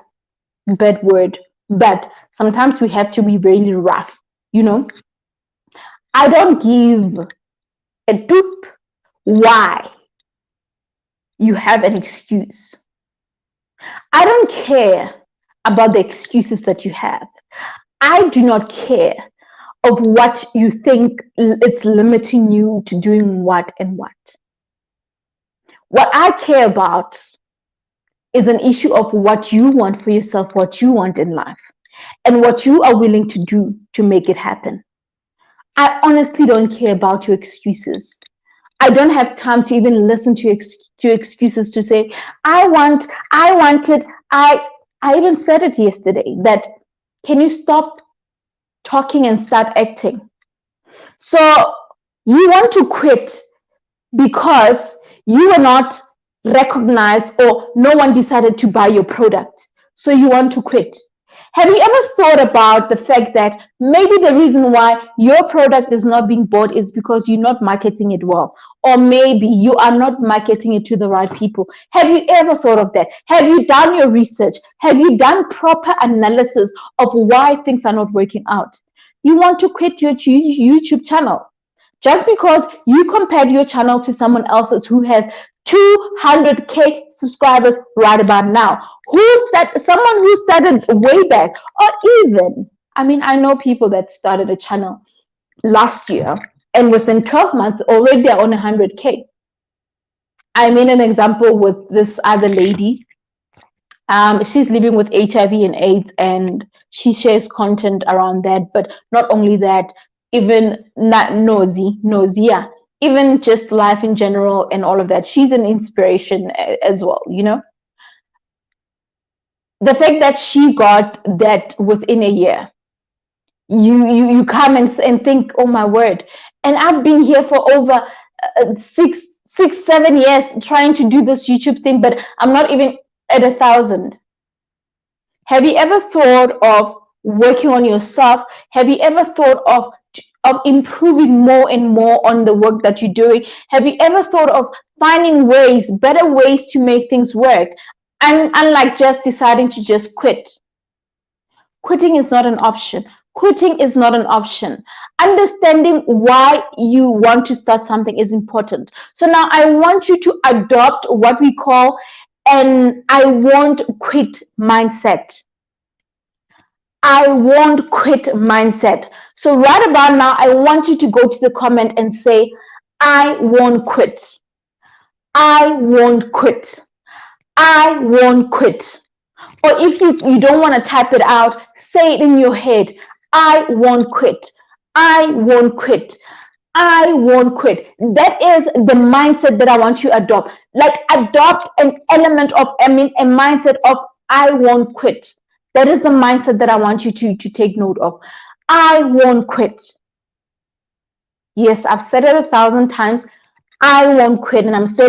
bad word, but sometimes we have to be really rough, you know. I don't give a doop why you have an excuse. I don't care about the excuses that you have. I do not care of what you think it's limiting you to doing what and what. What I care about is an issue of what you want for yourself, what you want in life, and what you are willing to do to make it happen. I honestly don't care about your excuses. I don't have time to even listen to your excuses to say, I wanted, I even said it yesterday that can you stop talking and start acting? So you want to quit because you are not recognized or no one decided to buy your product. So you want to quit. Have you ever thought about the fact that maybe the reason why your product is not being bought is because you're not marketing it well? Or maybe you are not marketing it to the right people. Have you ever thought of that? Have you done your research? Have you done proper analysis of why things are not working out? You want to quit your YouTube channel just because you compared your channel to someone else's who has 200K subscribers right about now. Someone who started way back, or even, I mean, I know people that started a channel last year and within 12 months already they're on 100K. I made an example with this other lady. She's living with HIV and AIDS and she shares content around that. But not only that, even not nausea, even just life in general and all of that. She's an inspiration as well, you know. The fact that she got that within a year, you come and think, oh my word. And I've been here for over 7 years trying to do this YouTube thing, but I'm not even at 1,000. Have you ever thought of working on yourself? Have you ever thought of improving more and more on the work that you're doing? Have you ever thought of finding ways, better ways to make things work? And unlike just deciding to just quit. Quitting is not an option. Quitting is not an option. Understanding why you want to start something is important. So now I want you to adopt what we call an I won't quit mindset. I won't quit mindset. So right about now, I want you to go to the comment and say, I won't quit. I won't quit. I won't quit. Or if you don't want to type it out, say it in your head. I won't quit. I won't quit. I won't quit. That is the mindset that I want you to adopt. Like adopt an element of, a mindset of I won't quit. That is the mindset that I want you to take note of. I won't quit. Yes, I've said it 1,000 times. I won't quit. And I'm still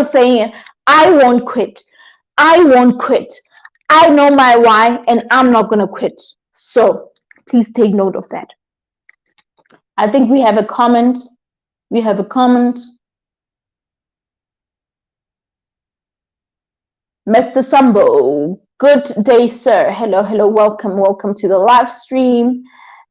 saying it. I won't quit. I won't quit. I know my why and I'm not going to quit. So please take note of that. I think we have a comment. We have a comment. Mr. Sambo, good day, sir. Hello, hello, welcome to the live stream.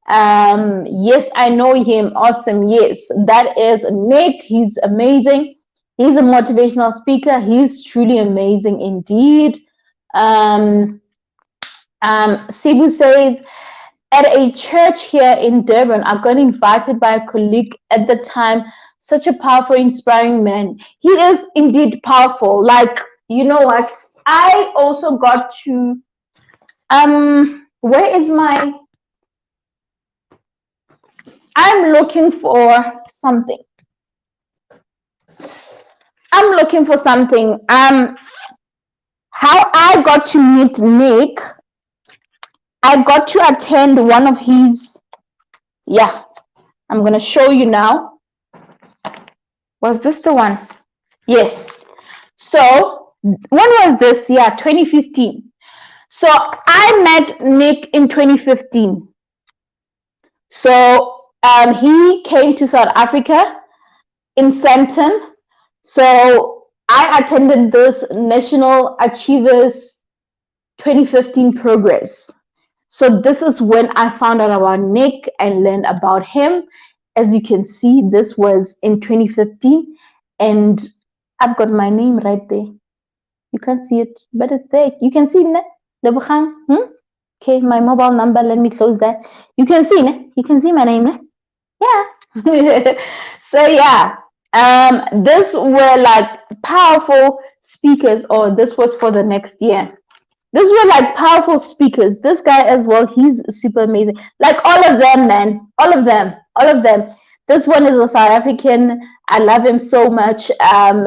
Yes, I know him. Awesome. Yes, that is Nick. He's amazing. He's a motivational speaker. He's truly amazing indeed. Sibu says, at a church here in Durban, I got invited by a colleague at the time. Such a powerful, inspiring man. He is indeed powerful. Like, you know what? I also got to, where is my, I'm looking for something. How I got to meet Nick, I got to attend one of his, yeah, I'm going to show you now. Was this the one? Yes. So when was this? Yeah, 2015. So I met Nick in 2015. So he came to South Africa in Sandton. So I attended this National Achievers 2015 Progress. So this is when I found out about Nick and learned about him. As you can see, this was in 2015, and I've got my name right there. You can't see it, but it's there. You can see it. Lebogang. Okay, my mobile number. Let me close that. You can see it. You can see my name. Yeah. So yeah, this were like powerful speakers, or this was for the next year. These were like powerful speakers. This guy as well, he's super amazing. Like all of them, man. All of them. All of them. This one is a South African. I love him so much.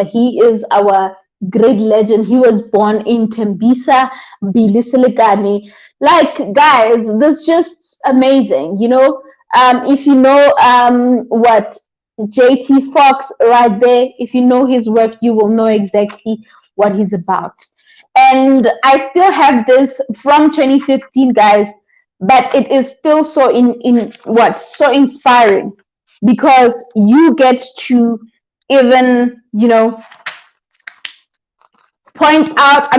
He is our great legend. He was born in Tembisa, Bilisilekane. Like, guys, this just amazing. You know, if you know what JT Fox right there, if you know his work, you will know exactly what he's about. And I still have this from 2015, guys, but it is still so so inspiring, because you get to even, point out,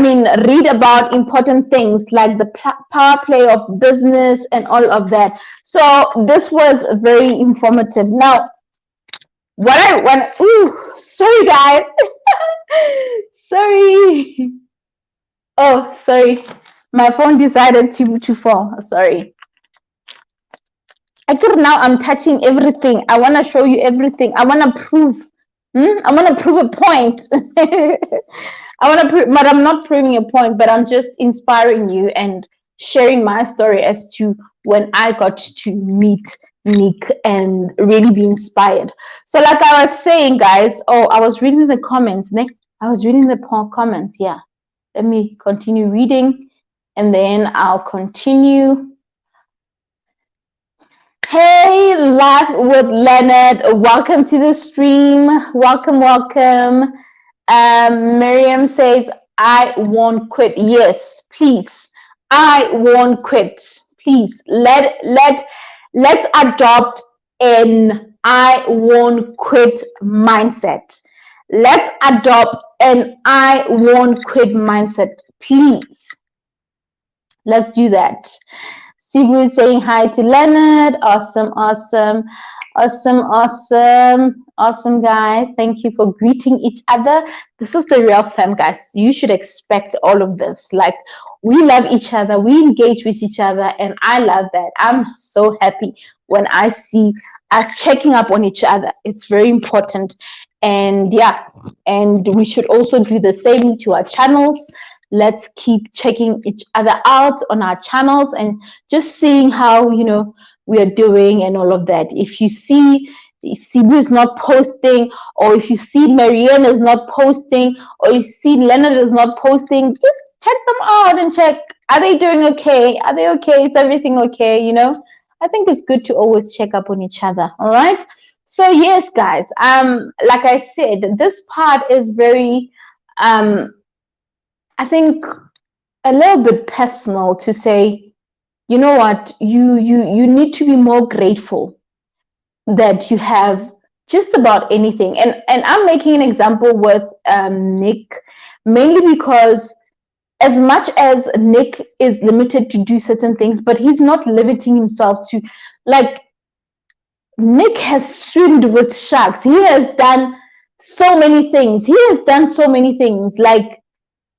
read about important things like the power play of business and all of that. So this was very informative. Now, what I want, sorry guys, sorry. Oh, sorry. My phone decided to fall. Sorry. Now I'm touching everything. I want to show you everything. I want to prove. I want to prove a point. I want to prove, but I'm not proving a point, but I'm just inspiring you and sharing my story as to when I got to meet Nick and really be inspired. So like I was saying, guys, I was reading the comments. Nick, I was reading the comments. Yeah. Let me continue reading and then I'll continue. Hey, Laugh with Leonard. Welcome to the stream. Welcome, welcome. Miriam says, I won't quit. Yes, please. I won't quit. Please, let's adopt an I won't quit mindset. Let's adopt an I won't quit mindset, please. Let's do that. Sibu is saying hi to Leonard. Awesome, awesome, awesome, awesome, awesome, guys. Thank you for greeting each other. This is the real fam, guys. You should expect all of this. Like, we love each other, we engage with each other, and I love that. I'm so happy when I see us checking up on each other. It's very important. And yeah, and we should also do the same to our channels. Let's keep checking each other out on our channels and just seeing how, we are doing and all of that. If you see Sibu is not posting, or if you see Marianne is not posting, or you see Leonard is not posting, just check them out and check, are they doing okay? Are they okay? Is everything okay? I think it's good to always check up on each other. All right. So yes, guys, like I said, this part is very, I think, a little bit personal to say, you know what, you need to be more grateful that you have just about anything. And I'm making an example with Nick, mainly because as much as Nick is limited to do certain things, but he's not limiting himself to, like, Nick has swimmed with sharks. He has done so many things. Like,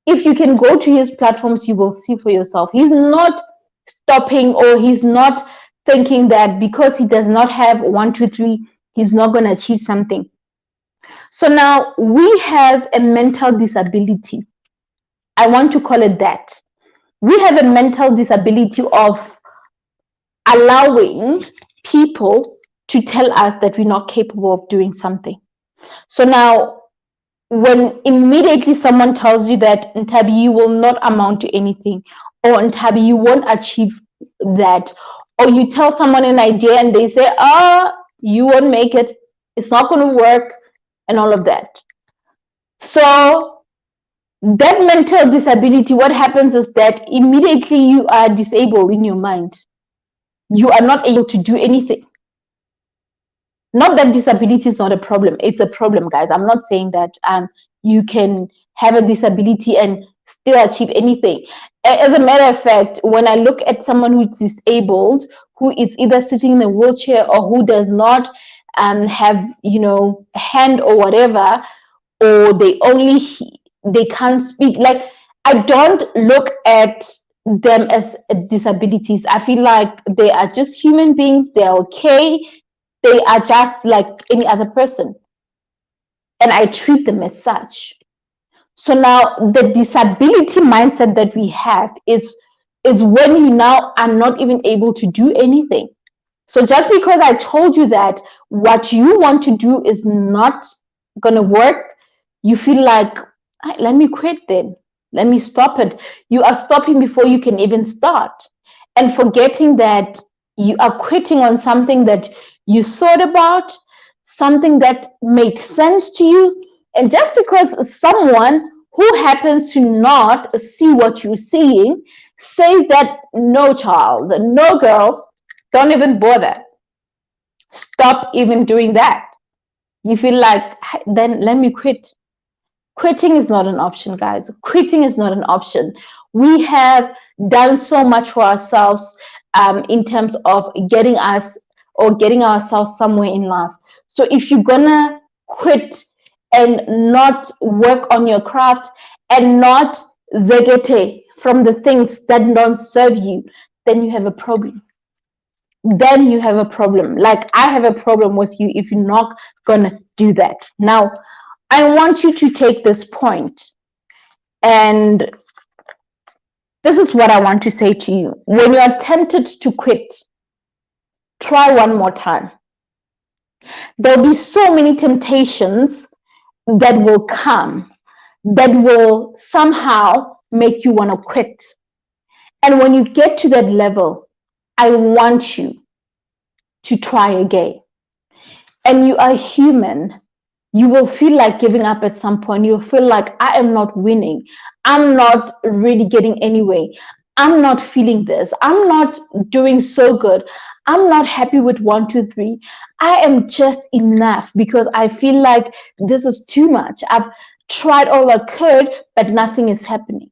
if you can go to his platforms, you will see for yourself. He's not stopping, or he's not thinking that because he does not have 1, 2, 3, he's not going to achieve something. So now we have a mental disability. I want to call it that. We have a mental disability of allowing people to tell us that we're not capable of doing something. So now, when immediately someone tells you that, Nthabi, you will not amount to anything, or Nthabi, you won't achieve that, or you tell someone an idea and they say, you won't make it, it's not going to work, and all of that. So that mental disability, what happens is that immediately you are disabled in your mind. You are not able to do anything. Not that disability is not a problem. It's a problem, guys. I'm not saying that you can have a disability and still achieve anything. As a matter of fact, when I look at someone who's disabled, who is either sitting in a wheelchair or who does not have, a hand or whatever, or they can't speak, like, I don't look at them as disabilities. I feel like they are just human beings. They're okay. They are just like any other person, and I treat them as such. So now the disability mindset that we have is when you now are not even able to do anything. So just because I told you that what you want to do is not gonna work, you feel like, let me quit then. Let me stop it. You are stopping before you can even start, and forgetting that you are quitting on something that you thought about, something that made sense to you. And just because someone who happens to not see what you're seeing says that, no child, no girl, don't even bother. Stop even doing that. You feel like, then let me quit. Quitting is not an option, guys. Quitting is not an option. We have done so much for ourselves in terms of getting us or getting ourselves somewhere in life. So if you're gonna quit and not work on your craft and not zegete from the things that don't serve you, then you have a problem. Then you have a problem. Like, I have a problem with you if you're not gonna do that. Now, I want you to take this point, and this is what I want to say to you. When you are tempted to quit, try one more time. There'll be so many temptations that will come that will somehow make you want to quit. And when you get to that level, I want you to try again. And you are human. You will feel like giving up at some point. You'll feel like, I am not winning. I'm not really getting anywhere. I'm not feeling this. I'm not doing so good. I'm not happy with 1, 2, 3. I am just enough because I feel like this is too much. I've tried all I could, but nothing is happening.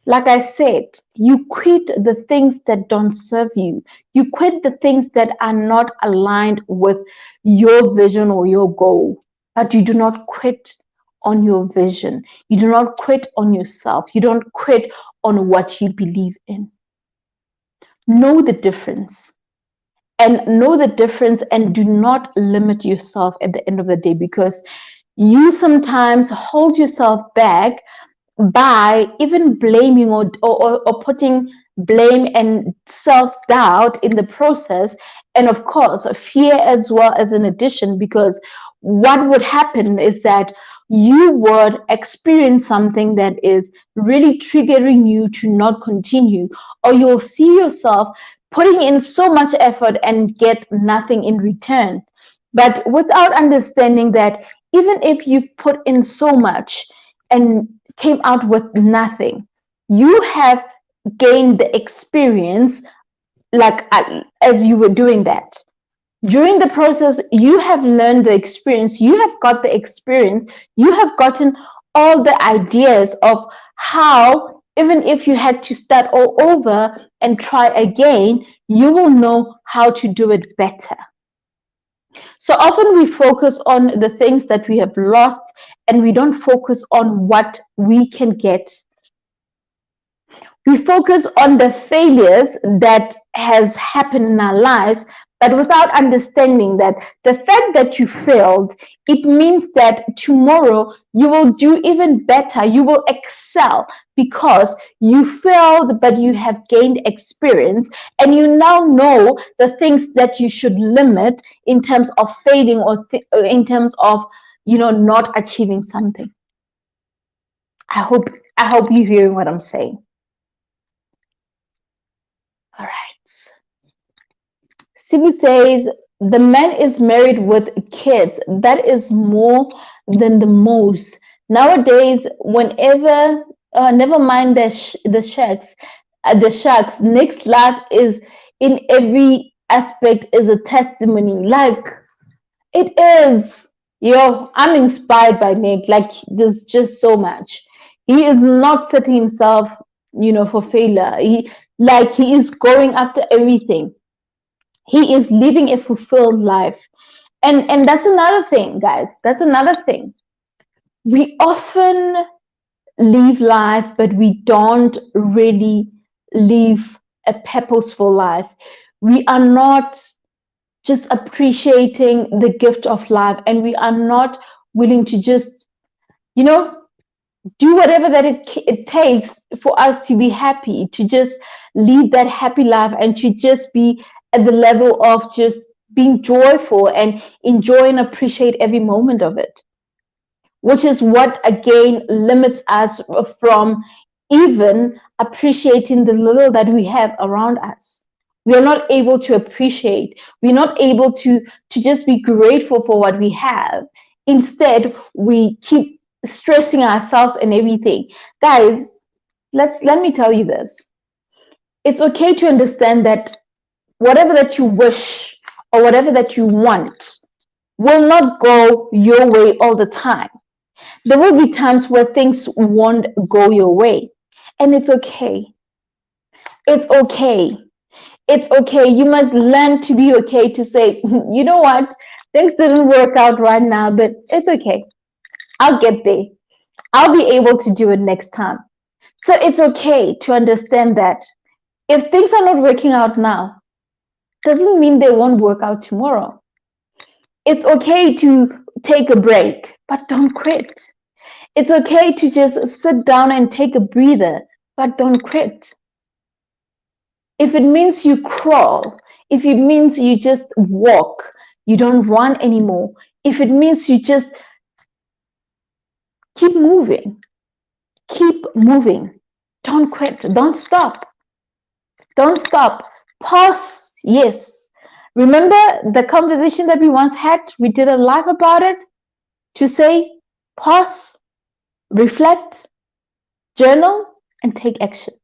Like I said, you quit the things that don't serve you. You quit the things that are not aligned with your vision or your goal. But you do not quit on your vision. You do not quit on yourself. You don't quit on what you believe in. Know the difference. And know the difference, and do not limit yourself at the end of the day, because you sometimes hold yourself back by even blaming or putting blame and self-doubt in the process, and of course fear as well, as an addition, because what would happen is that you would experience something that is really triggering you to not continue, or you'll see yourself putting in so much effort and get nothing in return. But without understanding that even if you've put in so much and came out with nothing, you have gained the experience, like as you were doing that. During the process, you have learned the experience, you have got the experience, you have gotten all the ideas of how, even if you had to start all over and try again, you will know how to do it better. So often we focus on the things that we have lost, and we don't focus on what we can get. We focus on the failures that has happened in our lives, but without understanding that the fact that you failed, it means that tomorrow you will do even better. You will excel because you failed, but you have gained experience, and you now know the things that you should limit in terms of failing, or in terms of not achieving something. I hope you're hearing what I'm saying. All right. Sibu says, the man is married with kids. That is more than the most. Nowadays, whenever, never mind the sharks, next life is in every aspect is a testimony. Like, it is. Yo, I'm inspired by Nick. Like, there's just so much. He is not setting himself, for failure. He is going after everything. He is living a fulfilled life. And that's another thing, guys. That's another thing. We often live life, but we don't really live a purposeful life. We are not just appreciating the gift of life, and we are not willing to just, you know, do whatever that it takes for us to be happy, to just live that happy life, and to just be at the level of just being joyful and enjoy and appreciate every moment of it, which is what again limits us from even appreciating the little that we have around us. We are not able to appreciate. We're not able to just be grateful for what we have. Instead, we keep stressing ourselves and everything. Guys, let me tell you this. It's okay to understand that whatever that you wish or whatever that you want will not go your way all the time. There will be times where things won't go your way, and it's okay. It's okay. It's okay. You must learn to be okay to say, you know what, things didn't work out right now, but it's okay. I'll get there. I'll be able to do it next time. So it's okay to understand that if things are not working out now, doesn't mean they won't work out tomorrow. It's okay to take a break, but don't quit. It's okay to just sit down and take a breather, but don't quit. If it means you crawl, if it means you just walk, you don't run anymore, if it means you just keep moving, don't quit, don't stop, don't stop. Pause, yes. Remember the conversation that we once had? We did a live about it to say pause, reflect, journal, and take action.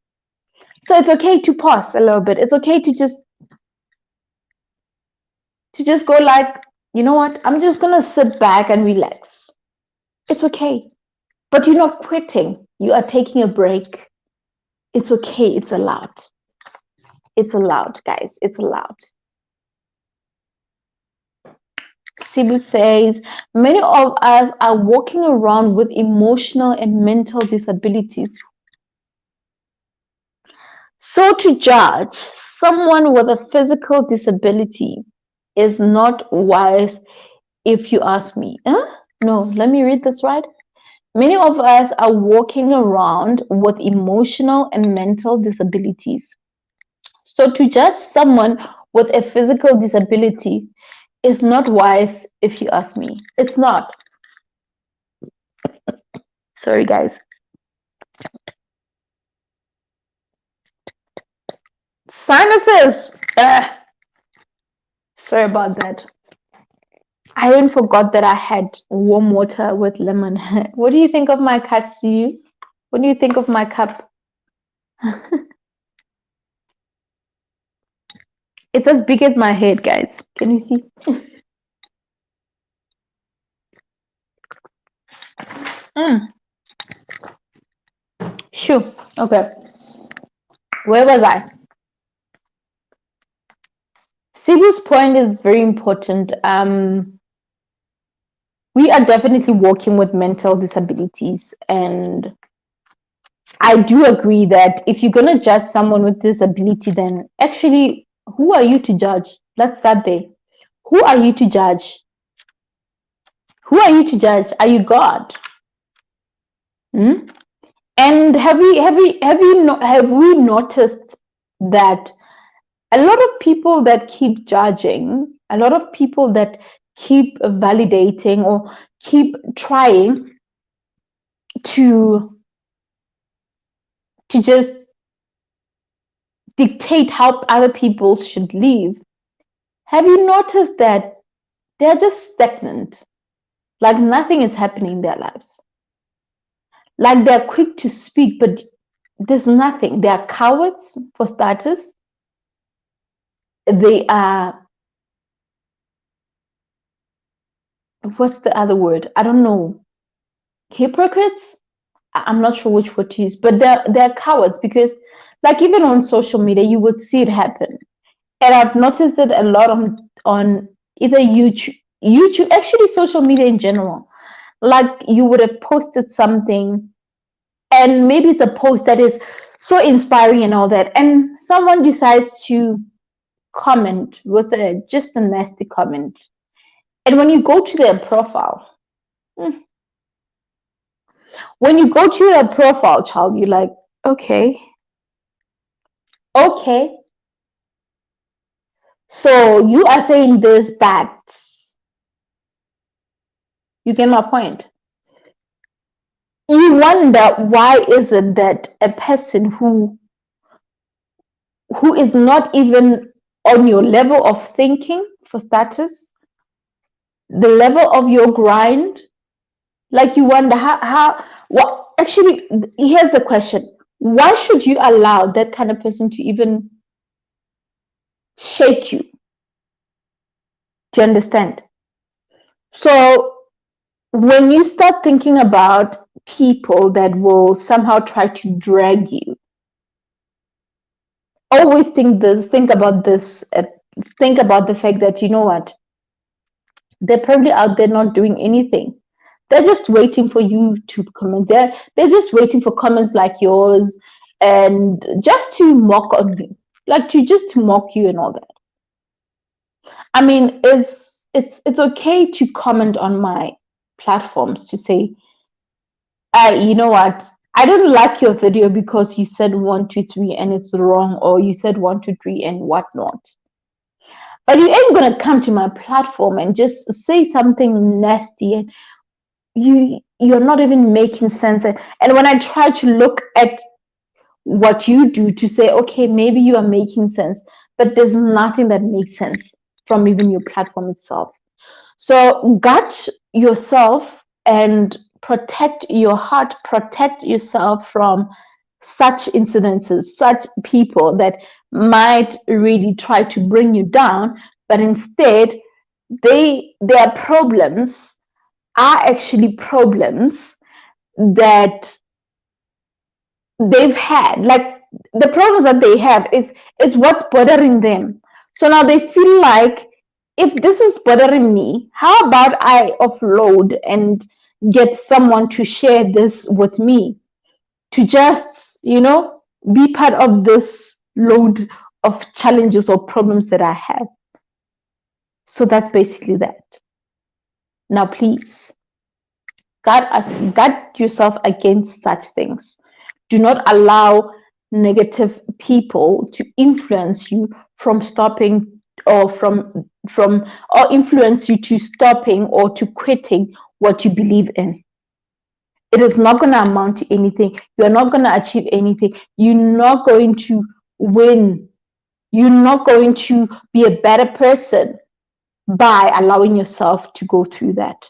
So it's okay to pause a little bit. It's okay to just go like, you know what? I'm just gonna sit back and relax. It's okay. But you're not quitting. You are taking a break. It's okay. It's allowed. It's allowed, guys. It's allowed. Sibu says, many of us are walking around with emotional and mental disabilities. So to judge someone with a physical disability is not wise, if you ask me. No, let me read this right. Many of us are walking around with emotional and mental disabilities. So to judge someone with a physical disability is not wise, if you ask me. It's not. Sorry, guys. Sinuses. Sorry about that. I even forgot that I had warm water with lemon. What do you think of my cup, Sue? What do you think of my cup? It's as big as my head, guys. Can you see? Sure. Okay. Where was I? Sibu's point is very important. We are definitely working with mental disabilities, and I do agree that if you're going to judge someone with disability, then actually, who are you to judge? Let's start there. Who are you to judge? Who are you to judge? Are you God? And have we noticed that a lot of people that keep judging, a lot of people that keep validating or keep trying to just dictate how other people should live, have you noticed that they're just stagnant, like nothing is happening in their lives? Like they're quick to speak, but there's nothing. They are cowards, for starters. they are, what's the other word? I don't know. Hypocrites? I'm not sure which word to use, but they're cowards because, like, even on social media, you would see it happen. And I've noticed it a lot on either YouTube, actually social media in general. Like you would have posted something, and maybe it's a post that is so inspiring and all that, and someone decides to comment with just a nasty comment. And when you go to their profile, hmm, when you go to their profile, child, you're like, okay, okay. So you are saying this, but you get my point. You wonder why is it that a person who is not even on your level of thinking, for starters, the level of your grind, like you wonder how what actually, here's the question: why should you allow that kind of person to even shake you? Do you understand? So when you start thinking about people that will somehow try to drag you, always think about this, think about the fact that, you know what, they're probably out there not doing anything. They're just waiting for you to comment. They're just waiting for comments like yours, and just to mock on you, like to mock you and all that. I mean, it's okay to comment on my platforms to say, you know what, I didn't like your video because you said 1, 2, 3 and it's wrong, or you said 1, 2, 3 and whatnot. But you ain't gonna come to my platform and just say something nasty, and you're not even making sense. And when I try to look at what you do to say, okay, maybe you are making sense, but there's nothing that makes sense from even your platform itself. So guard yourself and protect your heart, protect yourself from such incidences, such people that might really try to bring you down, but instead their problems are actually problems that they've had. Like the problems that they have is what's bothering them. So now they feel like, if this is bothering me, how about I offload and get someone to share this with me, to just, be part of this load of challenges or problems that I have. So that's basically that. Now, please guard yourself against such things. Do not allow negative people to influence you from stopping, or or influence you to stopping or to quitting what you believe in. It is not going to amount to anything. You're not going to achieve anything. You're not going to win. You're not going to be a better person by allowing yourself to go through that.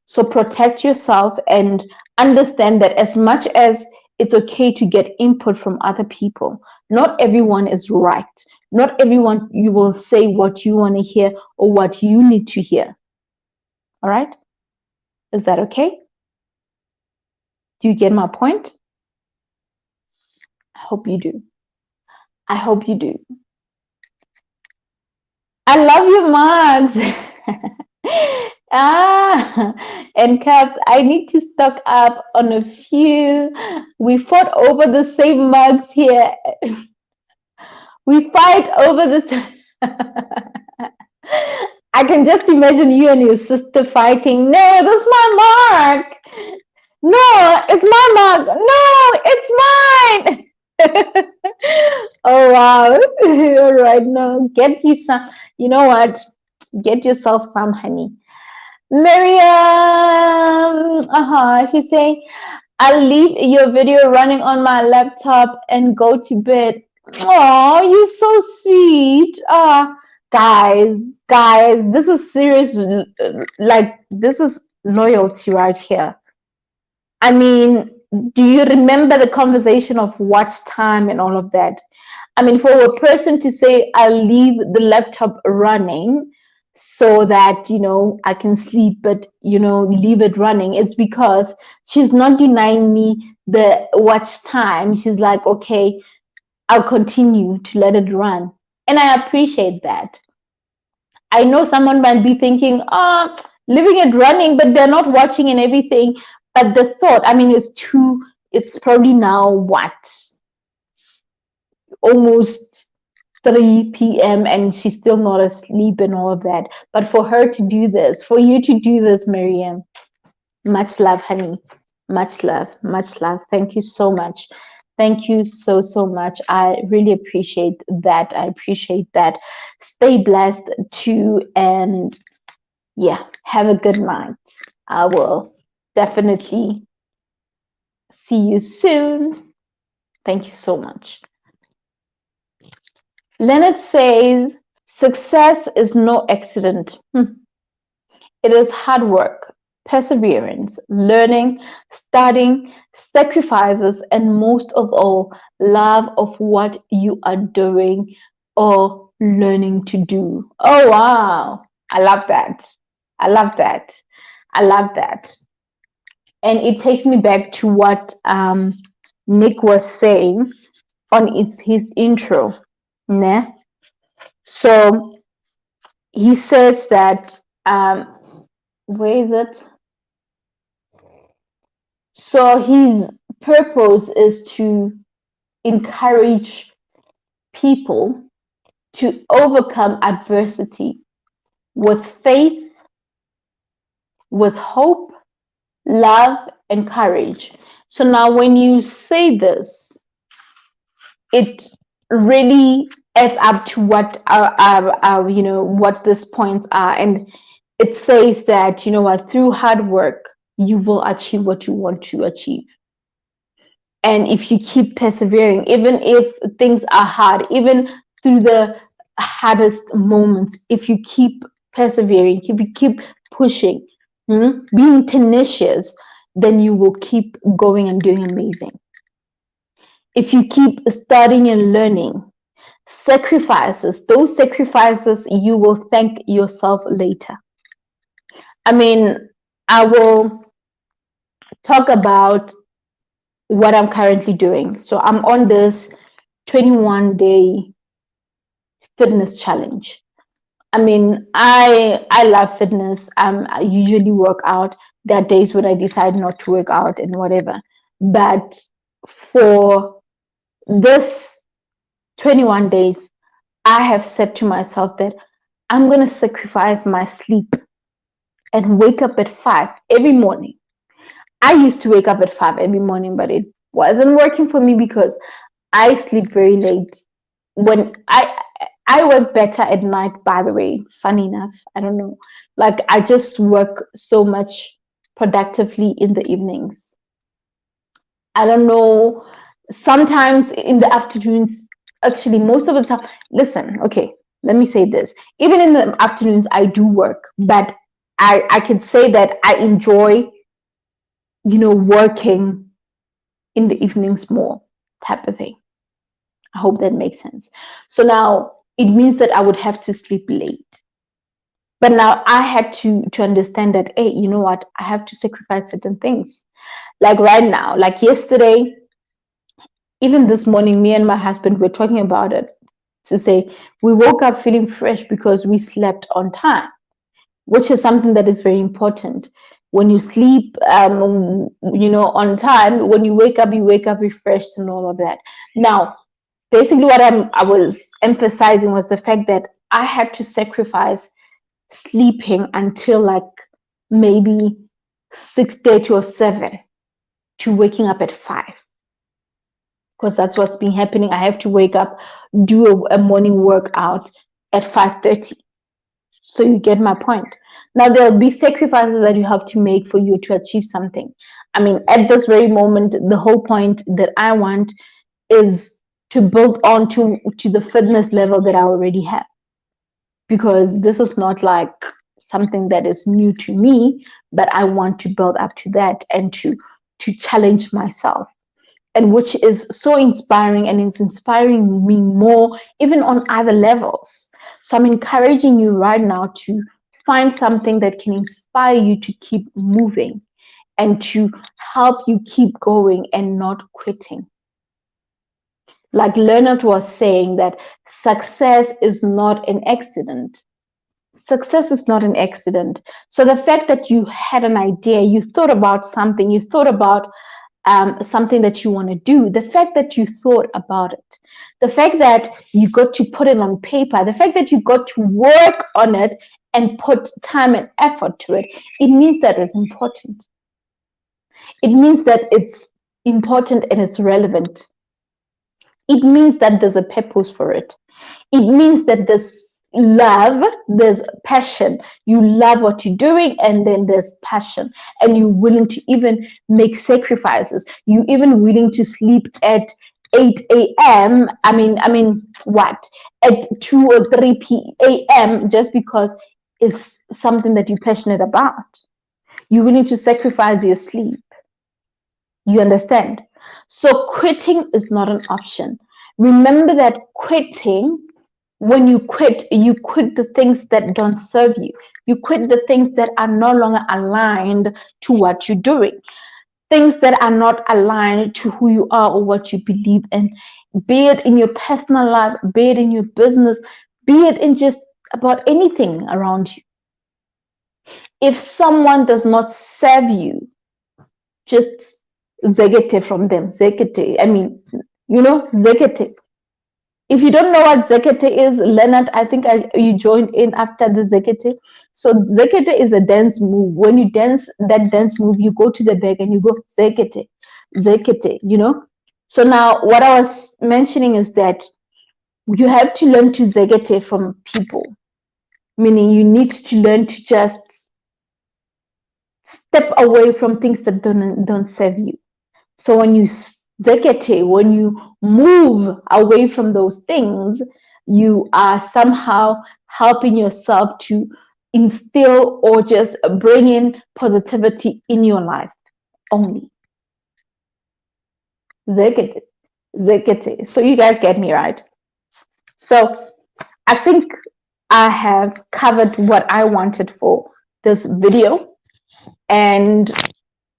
So protect yourself and understand that as much as it's okay to get input from other people, not everyone is right. Not everyone you will say what you want to hear or what you need to hear. All right? Is that okay? Do you get my point? I hope you do. I hope you do. I love your mugs. And Caps, I need to stock up on a few. We fought over the same mugs here. We fight over this. I can just imagine you and your sister fighting. No, that's my mark. No, it's my mark. No, it's mine. Oh wow. All right, no, get you some. You know what? Get yourself some, honey. Miriam, she's saying, I'll leave your video running on my laptop and go to bed. Oh, you're so sweet. Guys, this is serious. Like, this is loyalty right here. I mean, do you remember the conversation of watch time and all of that? I mean, for a person to say, I'll leave the laptop running so that, I can sleep, but, leave it running, it's because she's not denying me the watch time. She's like, okay, I'll continue to let it run. And I appreciate that. I know someone might be thinking, leaving it running, but they're not watching and everything. But the thought, I mean, it's probably now what? Almost 3 p.m. and she's still not asleep and all of that. But for her to do this, for you to do this, Miriam, much love, honey. Much love, much love. Thank you so much. Thank you so, so much. I really appreciate that. I appreciate that. Stay blessed too. And yeah, have a good night. I will definitely see you soon. Thank you so much. Leonard says, success is no accident. It is hard work, perseverance, learning, studying, sacrifices, and most of all, love of what you are doing or learning to do. Oh, wow. I love that. I love that. I love that. And it takes me back to what Nick was saying on his intro. Né? So he says that, where is it? So his purpose is to encourage people to overcome adversity with faith, with hope, love, and courage. So now when you say this, it really adds up to what our what these points are. And it says that, what, through hard work, you will achieve what you want to achieve. And if you keep persevering, even if things are hard, even through the hardest moments, if you keep persevering, if you keep pushing, being tenacious, then you will keep going and doing amazing. If you keep studying and learning, those sacrifices, you will thank yourself later. I mean, I will talk about what I'm currently doing. So I'm on this 21-day fitness challenge. I mean, I love fitness. I usually work out. There are days when I decide not to work out and whatever. But for this 21 days, I have said to myself that I'm going to sacrifice my sleep and wake up at 5 every morning. I used to wake up at 5 every morning, but it wasn't working for me because I sleep very late. When I work better at night, by the way, funny enough, I don't know. Like, I just work so much productively in the evenings. I don't know. Sometimes in the afternoons, actually, most of the time, listen, okay, let me say this. Even in the afternoons, I do work, but I can say that I enjoy, working in the evenings more, type of thing. I hope that makes sense. So now it means that I would have to sleep late. But now I had to understand that, hey, you know what? I have to sacrifice certain things. Like right now, like yesterday, even this morning, me and my husband were talking about it, to say we woke up feeling fresh because we slept on time, which is something that is very important. When you sleep, on time, when you wake up refreshed and all of that. Now, basically what I was emphasizing was the fact that I had to sacrifice sleeping until like maybe 6:30 or 7 to waking up at 5, because that's what's been happening. I have to wake up, do a morning workout at 5:30. So you get my point. Now there'll be sacrifices that you have to make for you to achieve something. I mean, at this very moment, the whole point that I want is to build on to the fitness level that I already have, because this is not like something that is new to me, but I want to build up to that and to challenge myself. and which is so inspiring, and it's inspiring me more even on other levels. So I'm encouraging you right now to find something that can inspire you to keep moving and to help you keep going and not quitting. Like Leonard was saying, that success is not an accident. Success is not an accident. So the fact that you had an idea, you thought about something, you thought about something that you want to do, the fact that you thought about it, the fact that you got to put it on paper, the fact that you got to work on it and put time and effort to it, it means that it's important. It means that it's important and it's relevant. It means that there's a purpose for it. It means that there's love, there's passion. You love what you're doing, and then there's passion, and you're willing to even make sacrifices. You're even willing to sleep at 8 a.m. What? At 2 or 3 p.m. just because it's something that you're passionate about. You're willing to sacrifice your sleep. You understand? So quitting is not an option. Remember that quitting, when you quit the things that don't serve you. You quit the things that are no longer aligned to what you're doing. Things that are not aligned to who you are or what you believe in, be it in your personal life, be it in your business, be it in just about anything around you. If someone does not serve you, just zegete from them. Zegete. Zegete. If you don't know what zekete is, Leonard, I think you joined in after the zekete. So zekete is a dance move. When you dance that dance move, you go to the back and you go zekete, zekete. So now what I was mentioning is that you have to learn to zekete from people, meaning you need to learn to just step away from things that don't serve you. So when you zekete, when you move away from those things, you are somehow helping yourself to instill or just bring in positivity in your life only. Zekete, zekete. So you guys get me, right? So I think I have covered what I wanted for this video. And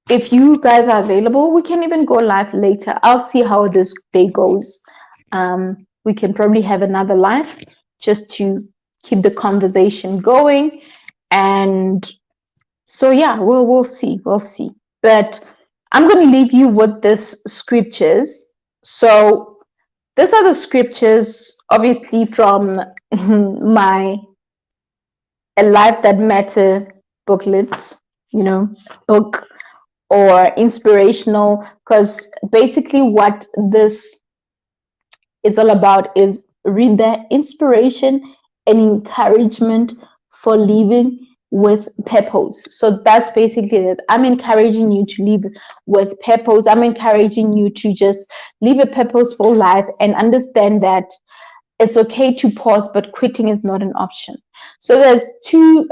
if you guys are available, we can even go live later. I'll see how this day goes. We can probably have another live just to keep the conversation going. And so yeah, we'll see. But I'm going to leave you with this scriptures. So these are the scriptures, obviously from my A Life That Matter booklet, book, or inspirational, because basically what this is all about is read the inspiration and encouragement for living with purpose. So that's basically it. I'm encouraging you to live with purpose. I'm encouraging you to just live a purposeful life and understand that it's okay to pause, but quitting is not an option. So there's two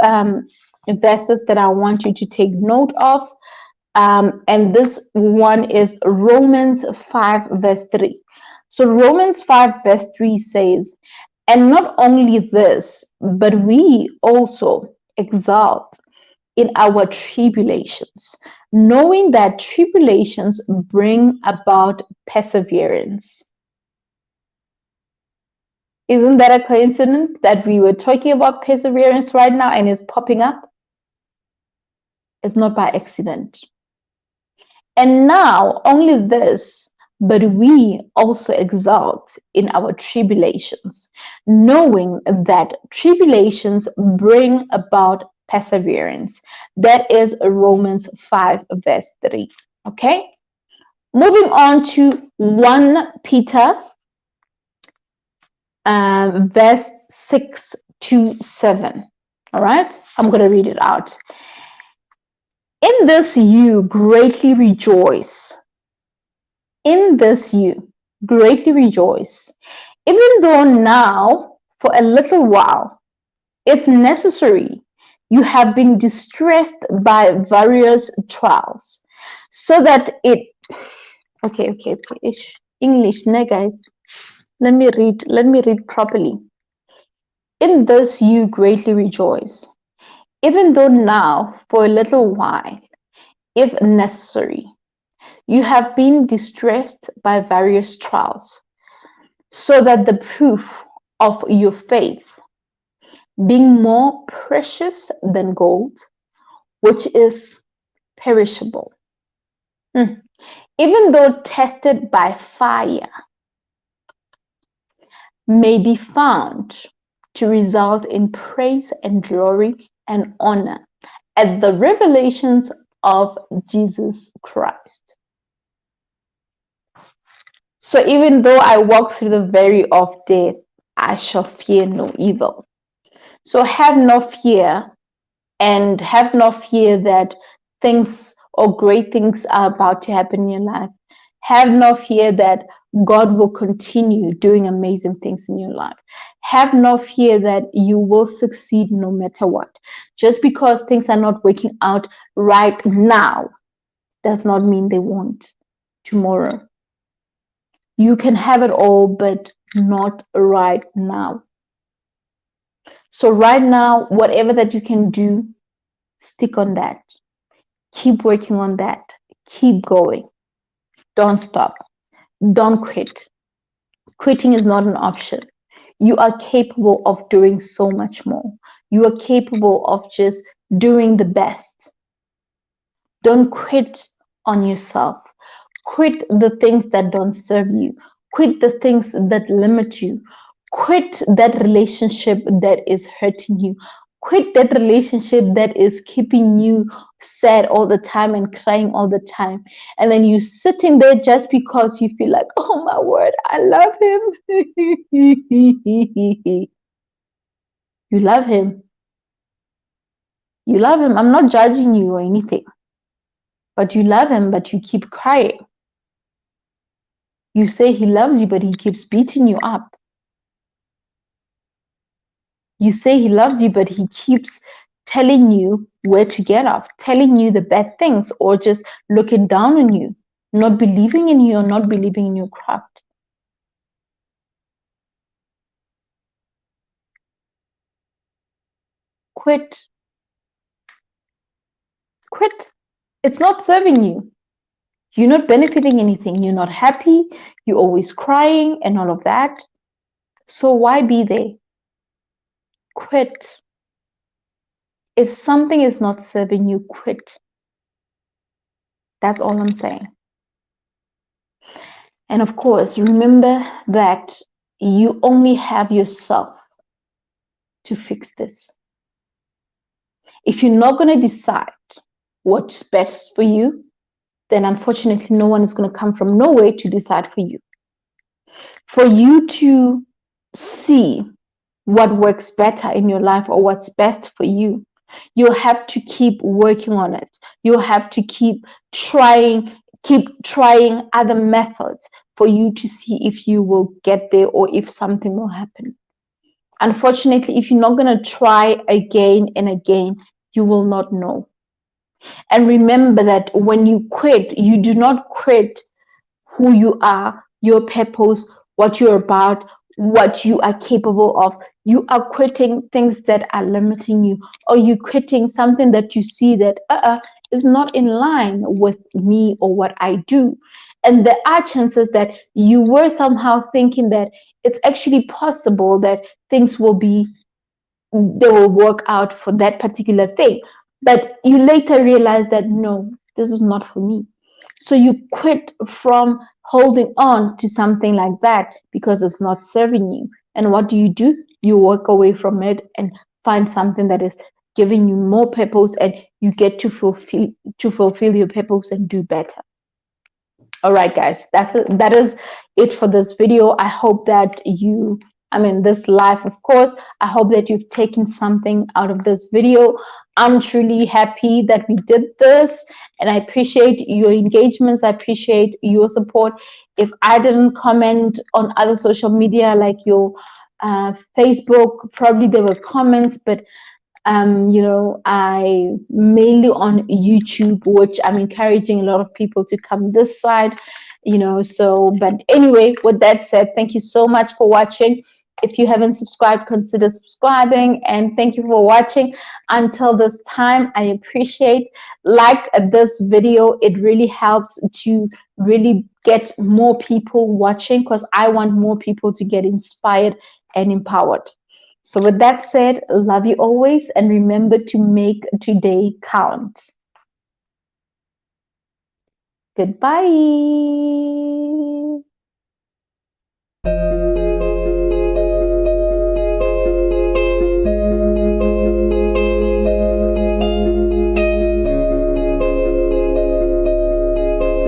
verses that I want you to take note of. And this one is Romans 5 verse 3. So Romans 5 verse 3 says, and not only this, but we also exalt in our tribulations, knowing that tribulations bring about perseverance. Isn't that a coincidence that we were talking about perseverance right now and it's popping up? It's not by accident. And now only this, but we also exalt in our tribulations, knowing that tribulations bring about perseverance. That is Romans 5 verse 3. Okay? Moving on to 1 Peter verse 6 to 7. All right? I'm going to read it out. In this you greatly rejoice. In this you greatly rejoice, even though now, for a little while, if necessary, you have been distressed by various trials, so that it Okay. English, ne guys. Let me read properly. In this you greatly rejoice, even though now, for a little while, if necessary, you have been distressed by various trials, so that the proof of your faith, being more precious than gold, which is perishable, even though tested by fire, may be found to result in praise and glory and honor at the revelations of Jesus Christ. So even though I walk through the valley of death, I shall fear no evil. So have no fear, and have no fear that things or great things are about to happen in your life. Have no fear that God will continue doing amazing things in your life. Have no fear that you will succeed no matter what. Just because things are not working out right now does not mean they won't tomorrow. You can have it all, but not right now. So right now, whatever that you can do, stick on that. Keep working on that. Keep going. Don't stop. Don't quit. Quitting is not an option. You are capable of doing so much more. You are capable of just doing the best. Don't quit on yourself. Quit the things that don't serve you. Quit the things that limit you. Quit that relationship that is hurting you. Quit that relationship that is keeping you sad all the time and crying all the time. And then you sitting there just because you feel like, oh my word, I love him. You love him. You love him. I'm not judging you or anything. But you love him, but you keep crying. You say he loves you, but he keeps beating you up. You say he loves you, but he keeps telling you where to get off, telling you the bad things, or just looking down on you, not believing in you, or not believing in your craft. Quit. Quit. It's not serving you. You're not benefiting anything. You're not happy. You're always crying and all of that. So why be there? Quit. If something is not serving you, quit. That's all I'm saying. And of course, remember that you only have yourself to fix this. If you're not going to decide what's best for you, then unfortunately, no one is going to come from nowhere to decide for you. For you to see what works better in your life or what's best for you, you'll have to keep working on it. You'll have to keep trying other methods for you to see if you will get there or if something will happen. Unfortunately, if you're not going to try again and again, you will not know. And remember that when you quit, you do not quit who you are, your purpose, what you're about, what you are capable of. You are quitting things that are limiting you, or you quitting something that you see that is not in line with me or what I do. And there are chances that you were somehow thinking that it's actually possible that things will work out for that particular thing. But you later realize that no, this is not for me. So you quit from holding on to something like that because it's not serving you. And what do? You walk away from it and find something that is giving you more purpose, and you get to fulfill your purpose and do better. All right, guys, that is it for this video. I hope that this live, of course, I hope that you've taken something out of this video. I'm truly happy that we did this, and I appreciate your engagements. I appreciate your support. If I didn't comment on other social media like your Facebook, probably there were comments, but I mainly on YouTube, which I'm encouraging a lot of people to come this side, so, but anyway, with that said, thank you so much for watching. If you haven't subscribed, consider subscribing, and thank you for watching until this time. I appreciate like this video. It really helps to really get more people watching, because I want more people to get inspired and empowered. So with that said, love you always, and remember to make today count. Goodbye.